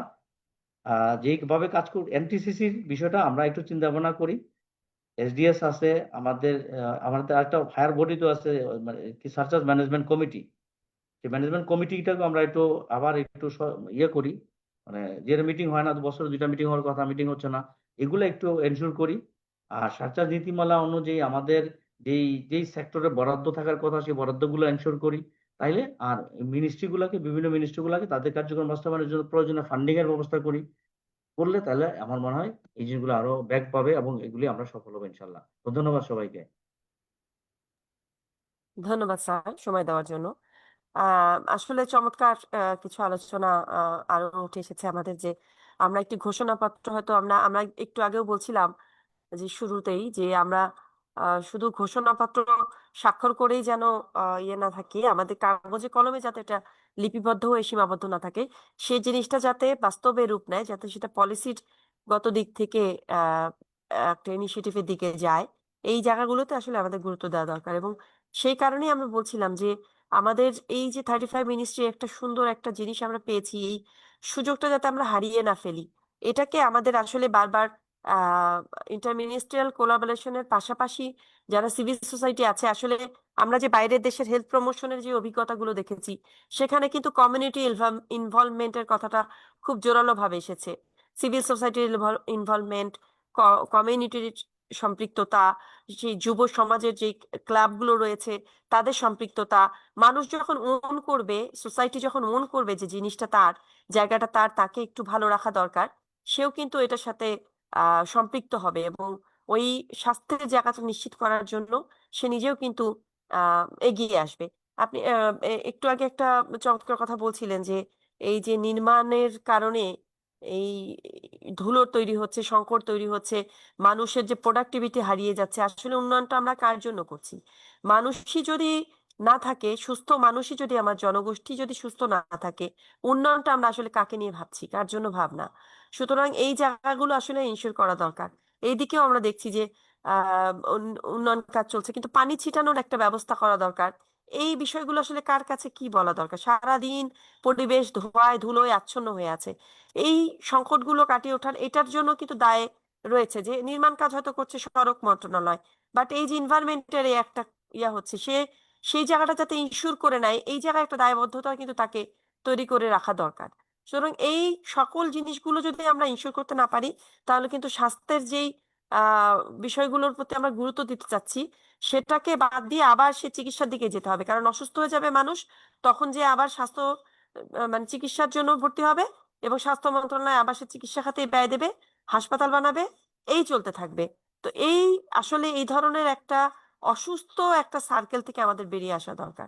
যেভাবে কাজ করি এনটিসিসির বিষয়টা আমরা একটু চিন্তা ভাবনা করি। এসডিএস আছে আমাদের, আমাদের একটা হায়ার বডি তো আছে, মানে কি সার্চার্স ম্যানেজমেন্ট কমিটি, সেই ম্যানেজমেন্ট কমিটিটাকে আমরা একটু আবার একটু ইয়ে করি, মানে যে মিটিং হয় না, বছরে 2টা মিটিং হওয়ার কথা, মিটিং হচ্ছে না, এগুলো একটু এনশিওর করি। আর সার্চার নীতিমালা অনুযায়ী আমাদের যেই যেই সেক্টরে বরাদ্দ থাকার কথা সেই বরাদ্দগুলো এনশিওর করি। তাইলে আর মিনিস্ট্রিগুলোকে, বিভিন্ন মিনিস্ট্রিগুলোকে তাদের কার্যক্রম বাস্তবায়নের জন্য প্রয়োজনীয় ফান্ডিং এর ব্যবস্থা করি, করলে তাহলে আমার মনে হয় এই জিনিসগুলো আরো ব্যাক পাবে এবং এগুলি আমরা সফল হবো ইনশাল্লাহ। তো ধন্যবাদ সবাইকে। ধন্যবাদ স্যার সময় দেওয়ার জন্য। আসলে চমৎকার কিছু আলোচনা আরো উঠে এসেছে আমাদের, যে আমরা একটি ঘোষণাপত্র হয়তো আমরা আমরা একটু আগেও বলছিলাম যে শুরুতেই যে আমরা শুধু ঘোষণাপত্র স্বাক্ষর করেই যেন ইয়ে না থাকি, আমাদের কাগজে কলমে যাতে এটা লিপিবদ্ধ হয়ে সীমাবদ্ধ না থাকে, সেই জিনিসটা যাতে বাস্তবে রূপ নেয়, যাতে সেটা পলিসির গত দিক থেকে আহ একটা ইনিশিয়েটিভের দিকে যায়, এই জায়গাগুলোতে আসলে আমাদের গুরুত্ব দেওয়া দরকার। এবং সেই কারণেই আমরা বলছিলাম যে আমাদের এই যে 35 মিনিস্ট্রি একটা সুন্দর একটা জিনিস আমরা পেয়েছি, এই সুযোগটা যাতে আমরা হারিয়ে না ফেলি, এটাকে আমাদের আসলে বারবার আহ ইন্টারমিনিস্ট্রিয়াল কোলাবোরেশনের পাশাপাশি যারা সিভিল সোসাইটি আছে, আসলে আমরা যে বাইরের দেশের হেলথ প্রমোশনের যে অভিজ্ঞতাগুলো দেখেছি, সেখানে কিন্তু কমিউনিটি ইনভলভমেন্টের কথাটা খুব জোরালো ভাবে এসেছে। সিভিল সোসাইটির ইনভলভমেন্ট, কমিউনিটির সম্পৃক্ততা, সেই যুব সমাজের যে ক্লাবগুলো রয়েছে তাদের সম্পৃক্ততা, মানুষ যখন ওন করবে, সোসাইটি যখন ওন করবে যে জিনিসটা তার, জায়গাটা তার, তাকে একটু ভালো রাখা দরকার, সেও কিন্তু এটার সাথে সম্পৃক্ত হবে এবং ওই স্বাস্থ্যের জায়গাটা নিশ্চিত করার জন্য সে নিজেও কিন্তু এগিয়ে আসবে। আপনি একটু আগে একটা চমৎকার কথা বলছিলেন যে এই যে নির্মাণের কারণে এই ধুলোর তৈরি হচ্ছে, সংকট তৈরি হচ্ছে, মানুষের যে প্রোডাক্টিভিটি হারিয়ে যাচ্ছে, আসলে উন্নয়নটা আমরা কার জন্য করছি? মানুষই যদি না থাকে, সুস্থ মানুষই যদি, আমার জনগোষ্ঠী যদি সুস্থ না থাকে, উন্নয়নটা আমরা আসলে কাকে নিয়ে ভাবছি, কার জন্য ভাবনা? সুতরাং এই জায়গাগুলো আসলে ইনশিওর করা দরকার। এইদিকেও আমরা দেখছি যে উন্নয়ন কাজ চলছে, কিন্তু পানি ছিটানোর একটা ব্যবস্থা করা দরকার। এই বিষয়গুলো আসলে কার কাছে কি বলা দরকার? সারাদিন পরিবেশ ধোঁয়ায় ধুলোয় আচ্ছন্ন হয়ে আছে। এই সংকটগুলো কাটিয়ে ওঠার এটার জন্য কিন্তু দায় রয়েছে, যে নির্মাণ কাজ হয়তো করছে সড়ক মন্ত্রণালয়, বাট এই যে ইনভায়রনমেন্টের একটা হচ্ছে, সে সেই জায়গাটা যাতে ইনশিওর করে নেয়, এই জায়গায় একটা দায়বদ্ধতা কিন্তু তাকে তৈরি করে রাখা দরকার। সুতরাং এই সকল জিনিসগুলো যদি আমরা ইনশিওর করতে না পারি, তাহলে কিন্তু স্বাস্থ্যের যেই আহ বিষয়গুলোর প্রতি আমরা গুরুত্ব দিতে চাচ্ছি, সেটাকে বাদ দিয়ে আবার সে চিকিৎসার দিকে যেতে হবে, কারণ অসুস্থ হয়ে যাবে মানুষ, তখন যে আবার স্বাস্থ্য মানে চিকিৎসার জন্য ভর্তি হবে, এবং স্বাস্থ্য মন্ত্রণালয় আবার সে চিকিৎসা খাতে ব্যয় দেবে, হাসপাতাল বানাবে, এই চলতে থাকবে। তো এই আসলে এই ধরনের একটা অসুস্থ একটা সার্কেল থেকে আমাদের বেরিয়ে আসা দরকার।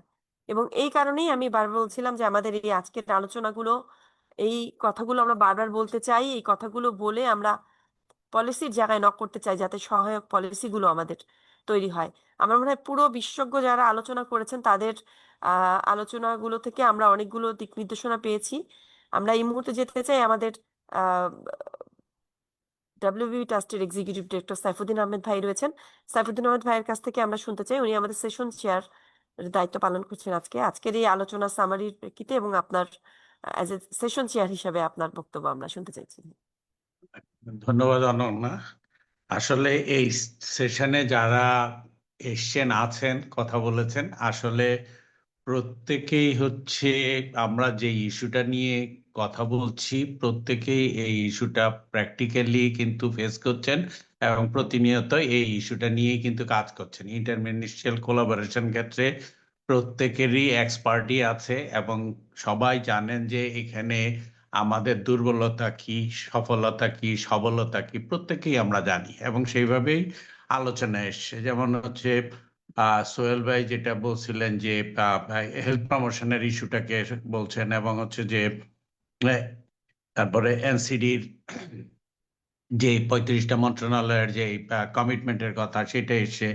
এবং এই কারণেই আমি বারবার বলছিলাম যে আমাদের এই আজকের আলোচনাগুলো, এই কথাগুলো আমরা বারবার বলতে চাই, এই কথাগুলো বলে আমরা পলিসির জায়গায় নক করতে চাই, যাতে সহায়ক পলিসিগুলো আমাদের তৈরি হয়। আমার মনে হয় পুরো বিশেষজ্ঞ যারা আলোচনা করেছেন তাদের আলোচনাগুলো থেকে আমরা অনেকগুলো দিক নির্দেশনা পেয়েছি। আমরা এই মুহূর্তে যেতে চাই আমাদের ডাব্লিউবি ট্রাস্টের এক্সিকিউটিভ ডিরেক্টর সাইফুদ্দিন আহমেদ ভাই রয়েছেন। সাইফুদ্দিন আহমেদ ভাইয়ের কাছ থেকে আমরা শুনতে চাই, উনি আমাদের সেশন চেয়ার দায়িত্ব পালন করছেন আজকের এই আলোচনা সামারির প্রেক্ষিতে, এবং আপনার অ্যাজ এ সেশন চেয়ার হিসেবে আপনার বক্তব্য আমরা শুনতে চাইছি। ধন্যবাদ অনন্যা। আসলে এই সেশনে যারা এসছেন আছেন কথা বলেছেন, আসলে প্রত্যেকেই হচ্ছে আমরা যে ইস্যুটা নিয়ে কথা বলছি প্রত্যেকেই এই ইস্যুটা প্র্যাকটিক্যালি কিন্তু ফেস করছেন এবং প্রতিনিয়ত এই ইস্যুটা নিয়েই কিন্তু কাজ করছেন। ইন্টারমিনিস্ট্রিয়াল কোলাবোরেশন ক্ষেত্রে প্রত্যেকেরই এক্সপার্টি আছে এবং সবাই জানেন যে এখানে আমাদের দুর্বলতা কি, সফলতা কি, সবলতা কি প্রত্যেকেই আমরা জানি এবং সেইভাবেই আলোচনা এসছে। যেমন হচ্ছে সোহেল ভাই যেটা বলছিলেন যে হেলথ প্রমোশনের ইস্যুটাকে বলছেন এবং হচ্ছে যে তারপরে এনসিডির যে 35টা মন্ত্রণালয়ের যে কমিটমেন্টের কথা সেটা এসে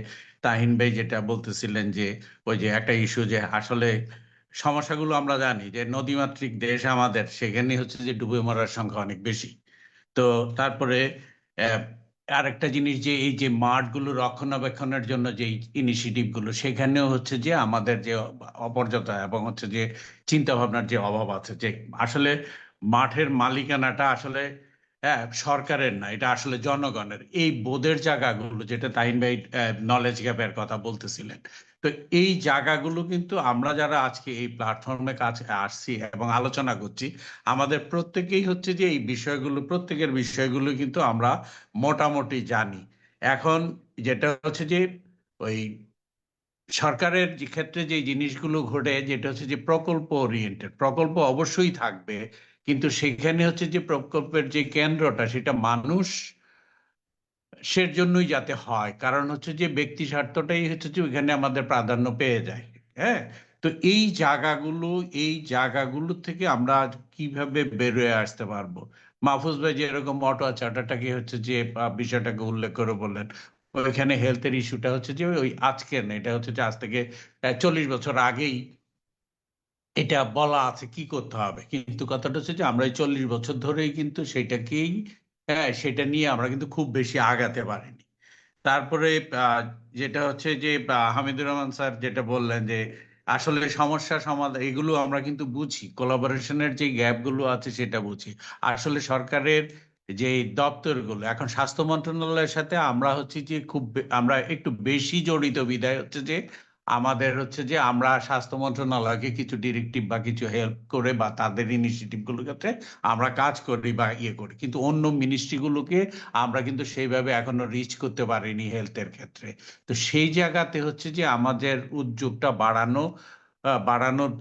তাহিন ভাই যেটা বলতেছিলেন যে ওই যে একটা ইস্যু যে আসলে সমস্যাগুলো আমরা জানি যে নদীমাতৃক দেশ আমাদের, সেখানে হচ্ছে যে ডুবে মরার সংখ্যা অনেক বেশি। তো তারপরে আরেকটা জিনিস যে এই যে মাঠগুলো রক্ষণাবেক্ষণের জন্য যে ইনিশিয়েটিভ গুলো সেখানেও হচ্ছে যে আমাদের যে অপর্যাপ্ততা এবং হচ্ছে যে চিন্তা ভাবনার যে অভাব আছে, যে আসলে মাঠের মালিকানাটা আসলে সরকারের না, এটা আসলে জনগণের। এই বোধের জায়গাগুলো যেটা তাহিন ভাই নলেজ গ্যাপের কথা বলতেছিলেন, তো এই জায়গাগুলো কিন্তু আমরা যারা আজকে এই প্ল্যাটফর্মে কাছে আসছি এবং আলোচনা করছি আমাদের প্রত্যেকেই হচ্ছে যে এই বিষয়গুলো প্রত্যেকের বিষয়গুলো কিন্তু আমরা মোটামুটি জানি। এখন যেটা হচ্ছে যে ওই সরকারের যে ক্ষেত্রে যে জিনিসগুলো ঘটে যেটা হচ্ছে যে প্রকল্প ওরিয়েন্টেড, প্রকল্প অবশ্যই থাকবে কিন্তু সেখানে হচ্ছে যে প্রকল্পের যে কেন্দ্রটা সেটা মানুষ সের জন্যই যাতে হয়, কারণ হচ্ছে যে ব্যক্তি স্বার্থটাই হচ্ছে যে ওইখানে আমাদের প্রাধান্য পেয়ে যায়। হ্যাঁ, তো এই জায়গাগুলো থেকে আমরা কিভাবে বেরোয় আসতে পারবো। মাহফুজ ভাই যে এরকম অটো চার্টারটাকে হচ্ছে যে বিষয়টাকে উল্লেখ করে বললেন, ওইখানে হেলথের ইস্যুটা হচ্ছে যে ওই আজকের না, এটা হচ্ছে যে আজ থেকে 40 বছর আগেই এটা বলা আছে কি করতে হবে, কিন্তু কথাটা হচ্ছে যে আমরা এই 40 বছর ধরেই কিন্তু সেটাকেই সেটা নিয়ে আমরা কিন্তু খুব বেশি আগাতে পারিনি। তারপরে যেটা হচ্ছে যে হামিদুর রহমান স্যার যেটা বললেন যে আসলে সমস্যা সমাধান এগুলো আমরা কিন্তু বুঝি, কোলাবোরেশনের যে গ্যাপগুলো আছে সেটা বুঝি। আসলে সরকারের যে দপ্তরগুলো এখন স্বাস্থ্য মন্ত্রণালয়ের সাথে আমরা হচ্ছে যে আমরা একটু বেশি জড়িত বিধায় হচ্ছে যে আমাদের হচ্ছে যে আমরা স্বাস্থ্য মন্ত্রণালয়কে কিছু ডিরেক্টিভ বা কিছু হেল্প করে বা তাদের ইনিশিয়েটিভ গুলোর ক্ষেত্রে আমরা কাজ করি বা ইয়ে করি, কিন্তু অন্য মিনিস্ট্রিগুলোকে আমরা কিন্তু সেইভাবে এখনো রিচ করতে পারিনি হেলথের ক্ষেত্রে। তো সেই জায়গাতে হচ্ছে যে আমাদের উদ্যোগটা বাড়ানোর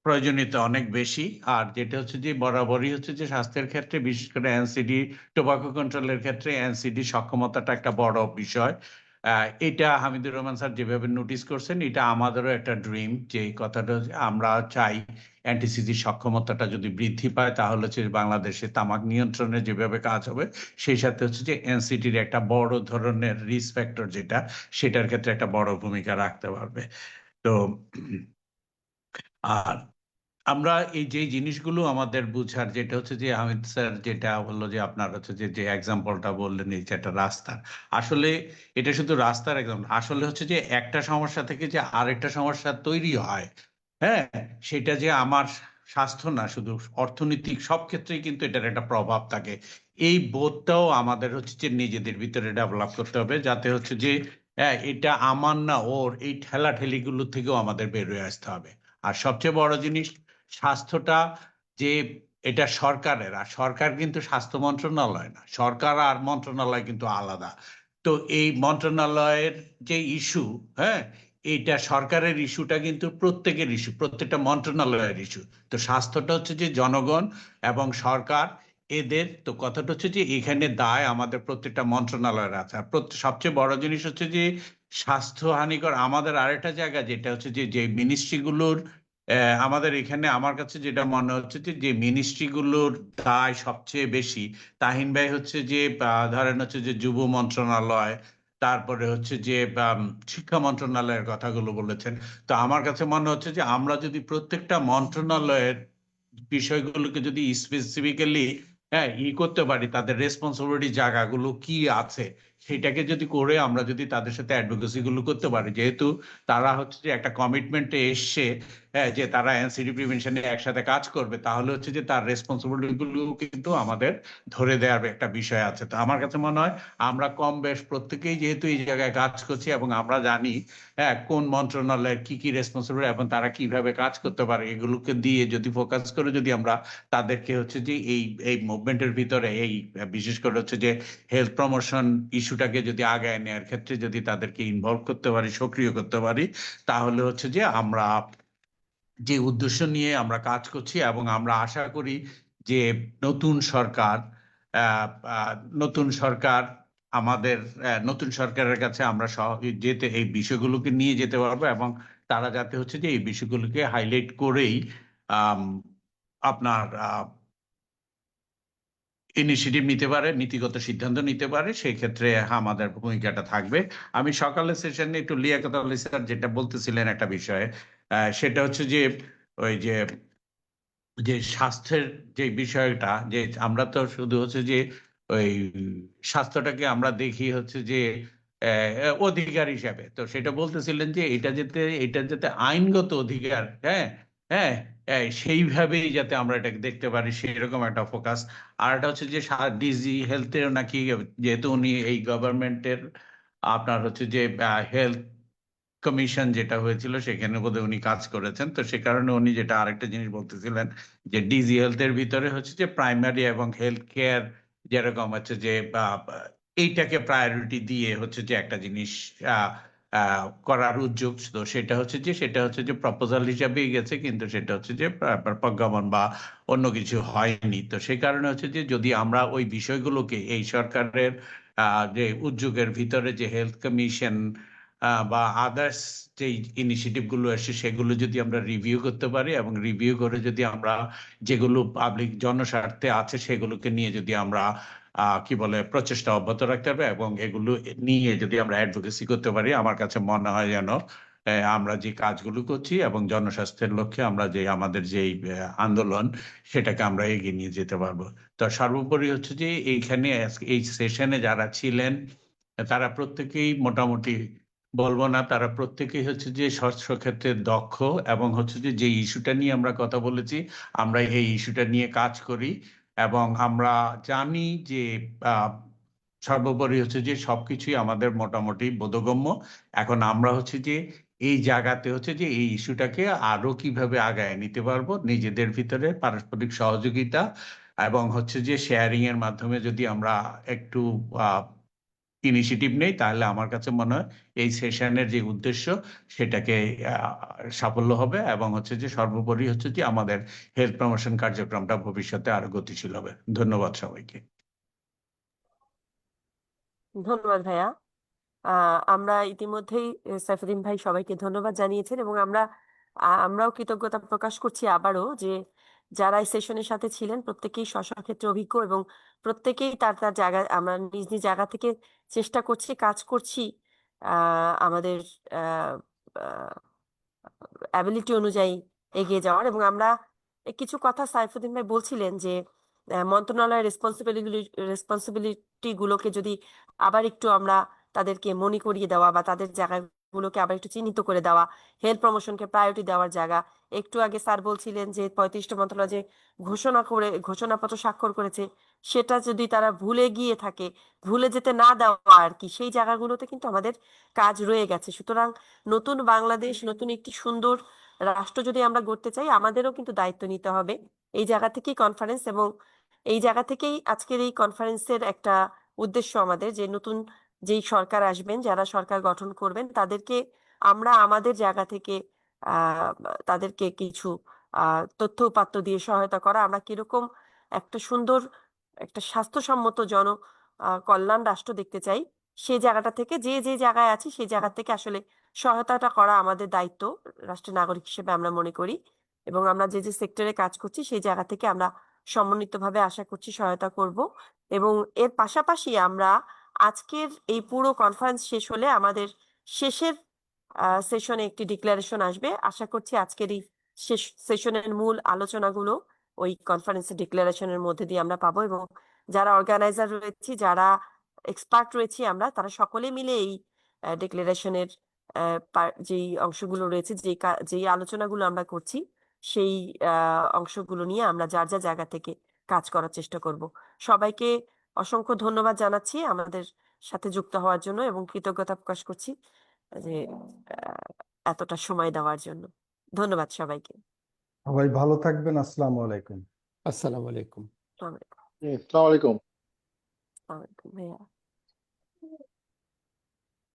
প্রয়োজনীয়তা অনেক বেশি। আর যেটা হচ্ছে যে বরাবরই হচ্ছে যে স্বাস্থ্যের ক্ষেত্রে বিশেষ করে এনসিডি টোবাকো কন্ট্রোলের ক্ষেত্রে এনসিডি সক্ষমতাটা একটা বড় বিষয়। এটা হামিদুর রহমান স্যার যেভাবে নোটিস করছেন এটা আমাদেরও একটা ড্রিম, যে এই কথাটা আমরা চাই এনটিসিডি সক্ষমতাটা যদি বৃদ্ধি পায় তাহলে হচ্ছে বাংলাদেশে তামাক নিয়ন্ত্রণে যেভাবে কাজ হবে সেই সাথে হচ্ছে যে এনসিডির একটা বড় ধরনের রিস্ক ফ্যাক্টর যেটা সেটার ক্ষেত্রে একটা বড় ভূমিকা রাখতে পারবে। তো আর আমরা এই যে জিনিসগুলো আমাদের বুঝার যেটা হচ্ছে যে হামিদ স্যার যেটা হলো যে আপনার হচ্ছে যে যে এক্সাম্পলটা বললেন এই যে একটা রাস্তার, আসলে এটা শুধু রাস্তার এক্সাম্পল, আসলে হচ্ছে যে একটা সমস্যা থেকে যে আরেকটা সমস্যা তৈরি হয়, হ্যাঁ, সেটা যে আমার স্বাস্থ্য না শুধু অর্থনৈতিক সব ক্ষেত্রেই কিন্তু এটার একটা প্রভাব থাকে। এই বোধটাও আমাদের হচ্ছে যে নিজেদের ভিতরে ডেভেলপ করতে হবে যাতে হচ্ছে যে এটা আমার না ওর, এই ঠেলাঠেলিগুলো থেকেও আমাদের বেরোয় আসতে হবে। আর সবচেয়ে বড় জিনিস স্বাস্থ্যটা যে এটা সরকারের, আর সরকার কিন্তু স্বাস্থ্য মন্ত্রণালয় না, সরকার আর মন্ত্রণালয় কিন্তু আলাদা। তো এই মন্ত্রণালয়ের যে ইস্যু, হ্যাঁ, এইটা সরকারের ইস্যুটা কিন্তু প্রত্যেকের ইস্যু, প্রত্যেকটা মন্ত্রণালয়ের ইস্যু। তো স্বাস্থ্যটা হচ্ছে যে জনগণ এবং সরকার এদের, তো কথাটা হচ্ছে যে এখানে দায় আমাদের প্রত্যেকটা মন্ত্রণালয়ের আছে। আর সবচেয়ে বড় জিনিস হচ্ছে যে স্বাস্থ্য হানিকর আমাদের আরেকটা জায়গা যেটা হচ্ছে যে যে মিনিস্ট্রিগুলোর আমাদের এখানে আমার কাছে যেটা মনে হচ্ছে যে যে মিনিস্ট্রিগুলোর দায় সবচেয়ে বেশি, তাহিন ভাই হচ্ছে যে ধরেন হচ্ছে যে যুব মন্ত্রণালয়, তারপরে হচ্ছে যে শিক্ষা মন্ত্রণালয়ের কথাগুলো বলেছেন। তো আমার কাছে মনে হচ্ছে যে আমরা যদি প্রত্যেকটা মন্ত্রণালয়ের বিষয়গুলোকে যদি স্পেসিফিক্যালি করতে পারি, তাদের রেসপন্সিবিলিটি জায়গাগুলো কি আছে সেটাকে যদি করে আমরা যদি তাদের সাথে অ্যাডভোকেসি গুলো করতে পারি, যেহেতু তারা হচ্ছে যে একটা কমিটমেন্টে এসছে যে তারা এনসিডি প্রিভেনশনে একসাথে কাজ করবে, তাহলে হচ্ছে যে তার রেসপন্সিবিলিটি গুলো কিন্তু আমাদের ধরে দেওয়ার একটা বিষয় আছে। তো আমার কাছে মনে হয় আমরা কম বেশ প্রত্যেকেই যেহেতু এই জায়গায় কাজ করছি এবং আমরা জানি কোন মন্ত্রণালয়ের কি কি রেসপন্সিবিলিটি এবং তারা কিভাবে কাজ করতে পারে, এগুলোকে দিয়ে যদি ফোকাস করে যদি আমরা তাদেরকে হচ্ছে যে এই মুভমেন্টের ভিতরে এই বিশেষ করে হচ্ছে যে হেলথ প্রমোশন ইস্যুটাকে যদি আগায় নেওয়ার ক্ষেত্রে যদি তাদেরকে ইনভলভ করতে পারি, সক্রিয় করতে পারি, তাহলে হচ্ছে যে আমরা যে উদ্দেশ্য নিয়ে আমরা কাজ করছি এবং আমরা আশা করি যে নতুন সরকার আহ, আহ, নতুন সরকার আমাদের নতুন সরকারের কাছে আমরা যেতে এই বিষয়গুলোকে নিয়ে যেতে পারবো এবং তারা যাতে হচ্ছে যে এই বিষয়গুলোকে হাইলাইট করেই আম, আপনার ইনিশিয়েটিভ নিতে পারে, নীতিগত সিদ্ধান্ত নিতে পারে, সেই ক্ষেত্রে আমাদের ভূমিকাটা থাকবে। আমি সকালের সেশনে একটু লিয়াকত আলী স্যার যেটা বলতেছিলেন একটা বিষয়ে, সেটা হচ্ছে যে ওই যে যে স্বাস্থ্যের যে বিষয়টা, যে আমরা তো শুধু হচ্ছে যে ওই স্বাস্থ্যটাকে আমরা দেখি হচ্ছে যে অধিকার হিসাবে, তো সেটা বলতেছিলেন যে এটা যাতে আইনগত অধিকার, হ্যাঁ হ্যাঁ সেইভাবেই যাতে আমরা এটাকে দেখতে পারি, সেরকম একটা ফোকাস। আর এটা হচ্ছে যে ডিজি হেলথের নাকি, যেহেতু উনি এই গভর্নমেন্টের আপনার হচ্ছে যে হেলথ কমিশন যেটা হয়েছিল সেখানে বোধহয় উনি কাজ করেছেন, তো সে কারণে উনি যেটা আরেকটা জিনিস বলতেছিলেন যে ডিজি হেলথের ভিতরে হচ্ছে যে প্রাইমারি এবং হেলথ কেয়ার যেরকম হচ্ছে যে এইটাকে প্রায়োরিটি দিয়ে হচ্ছে যে একটা জিনিস আহ, করার উদ্যোগ, তো সেটা হচ্ছে যে প্রপোজাল হিসাবেই গেছে, কিন্তু সেটা হচ্ছে যে প্রজ্ঞাপন বা অন্য কিছু হয়নি। তো সেই কারণে হচ্ছে যে যদি আমরা ওই বিষয়গুলোকে এই সরকারের যে উদ্যোগের ভিতরে যে হেলথ কমিশন বা আদার্স যে ইনিশিয়েটিভ গুলো আসে সেগুলো যদি আমরা রিভিউ করতে পারি এবং রিভিউ করে যদি আমরা যেগুলো পাবলিক জনস্বার্থে আছে সেগুলোকে নিয়ে যদি আমরা কি বলে প্রচেষ্টা অব্যাহত রাখতে হবে এবং এগুলো নিয়ে যদি আমরা অ্যাডভোকেসি করতে পারি, আমার কাছে মনে হয় যেন আমরা যে কাজগুলো করছি এবং জনস্বাস্থ্যের লক্ষ্যে আমরা যে আমাদের যে আন্দোলন সেটাকে আমরা এগিয়ে নিয়ে যেতে পারবো। তো সর্বোপরি হচ্ছে যে এইখানে এই সেশনে যারা ছিলেন তারা প্রত্যেকেই মোটামুটি, বলবো না, তারা প্রত্যেকেই হচ্ছে যে স্বাস্থ্য ক্ষেত্রে দক্ষ এবং হচ্ছে যে ইস্যুটা নিয়ে আমরা কথা বলেছি, আমরা এই ইস্যুটা নিয়ে কাজ করি এবং আমরা জানি যে আহ, সর্বোপরি হচ্ছে যে সবকিছুই আমাদের মোটামুটি বোধগম্য। এখন আমরা হচ্ছে যে এই জায়গাতে হচ্ছে যে এই ইস্যুটাকে আরো কিভাবে আগায় নিতে পারবো, নিজেদের ভিতরে পারস্পরিক সহযোগিতা এবং হচ্ছে যে শেয়ারিং এর মাধ্যমে যদি আমরা একটু ইনিশিয়েটিভ নেই, তাহলে আমার কাছে মনে হয় এই সেশনের যে উদ্দেশ্য সেটাকে সাফল্য হবে এবং হচ্ছে যে সর্বোপরি হচ্ছে যে আমাদের হেলথ প্রমোশন কার্যক্রমটা ভবিষ্যতে আরো গতিশীল হবে। ধন্যবাদ সবাইকে। ধন্যবাদ ভাইয়া। আমরা ইতিমধ্যেই সাইফুদ্দিন ভাই সবাইকে ধন্যবাদ জানিয়েছেন এবং আমরাও কৃতজ্ঞতা প্রকাশ করছি আবারও যে যারা এই সেশনের সাথে ছিলেন প্রত্যেকেই স্ব স্ব ক্ষেত্রে অভিজ্ঞ এবং প্রত্যেকেই তার তার জায়গা, আমরা নিজ নিজ জায়গা থেকে চেষ্টা করছি, কাজ করছি আমাদের অ্যাবিলিটি অনুযায়ী এগিয়ে যাওয়ার। এবং আমরা কিছু কথা সাইফুদ্দিন ভাই বলছিলেন যে মন্ত্রণালয়ের রেসপন্সিবিলিটি গুলোকে যদি আবার একটু আমরা তাদেরকে মনে করিয়ে দেওয়া বা তাদের জায়গাগুলোকে আবার একটু চিহ্নিত করে দেওয়া, হেলথ প্রমোশনকে প্রায়োরিটি দেওয়ার জায়গা। একটু আগে স্যার বলছিলেন যে 35টা মন্ত্রণালয় যে ঘোষণাপত্র স্বাক্ষর করেছে সেটা যদি তারা ভুলে গিয়ে থাকে, ভুলে যেতে না দেওয়া আর কি, সেই জায়গাগুলোতে কিন্তু আমাদের কাজ রয়ে গেছে। সুতরাং নতুন বাংলাদেশ, নতুন একটি সুন্দর রাষ্ট্র যদি আমরা গড়তে চাই, আমাদেরও কিন্তু দায়িত্ব নিতে হবে। এই জায়গা থেকেই কনফারেন্স এবং এই জায়গা থেকেই আজকের এই কনফারেন্সের একটা উদ্দেশ্য আমাদের, যে নতুন যেই সরকার আসবেন, যারা সরকার গঠন করবেন, তাদেরকে আমরা আমাদের জায়গা থেকে আহ তাদেরকে কিছু তথ্য উপাত্ত দিয়ে সহায়তা করা, আমরা কিরকম একটা সুন্দর, একটা স্বাস্থ্যসম্মত কল্যাণ রাষ্ট্র দেখতে চাই, সেই জায়গাটা থেকে যে যে জায়গায় আছি সেই জায়গা থেকে আসলে সহায়তাটা করা আমাদের দায়িত্ব রাষ্ট্রের নাগরিক হিসেবে আমরা মনে করি। এবং আমরা যে যে সেক্টরে কাজ করছি সেই জায়গা থেকে আমরা সমন্বিতভাবে আশা করছি সহায়তা করব। এবং এর পাশাপাশি আমরা আজকের এই পুরো কনফারেন্স শেষ হলে আমাদের শেষের সেশনে একটি ডিক্লারেশন আসবে। আশা করছি আজকের এই শেষ সেশনের মূল আলোচনাগুলো ওই কনফারেন্সের ডিক্লারেশনের মধ্যে দিয়ে আমরা পাবো, এবং যারা অর্গানাইজার রয়েছি, যারা এক্সপার্ট রয়েছি, আমরা তারা সকলে মিলে এই ডিক্লারেশনের যেই অংশগুলো রয়েছে, যেই আলোচনাগুলো আমরা করছি, সেই অংশগুলো নিয়ে আমরা যার যার জায়গা থেকে কাজ করার চেষ্টা করব। সবাইকে অসংখ্য ধন্যবাদ জানাচ্ছি আমাদের সাথে যুক্ত হওয়ার জন্য, এবং কৃতজ্ঞতা প্রকাশ করছি যে এতটা সময় দেওয়ার জন্য। ধন্যবাদ সবাইকে। সবাই ভালো থাকবেন। আসসালামু আলাইকুম। আসসালামু আলাইকুম। আসসালামু আলাইকুম। আসসালামু আলাইকুম। আসসালামু আলাইকুম ভাইয়া।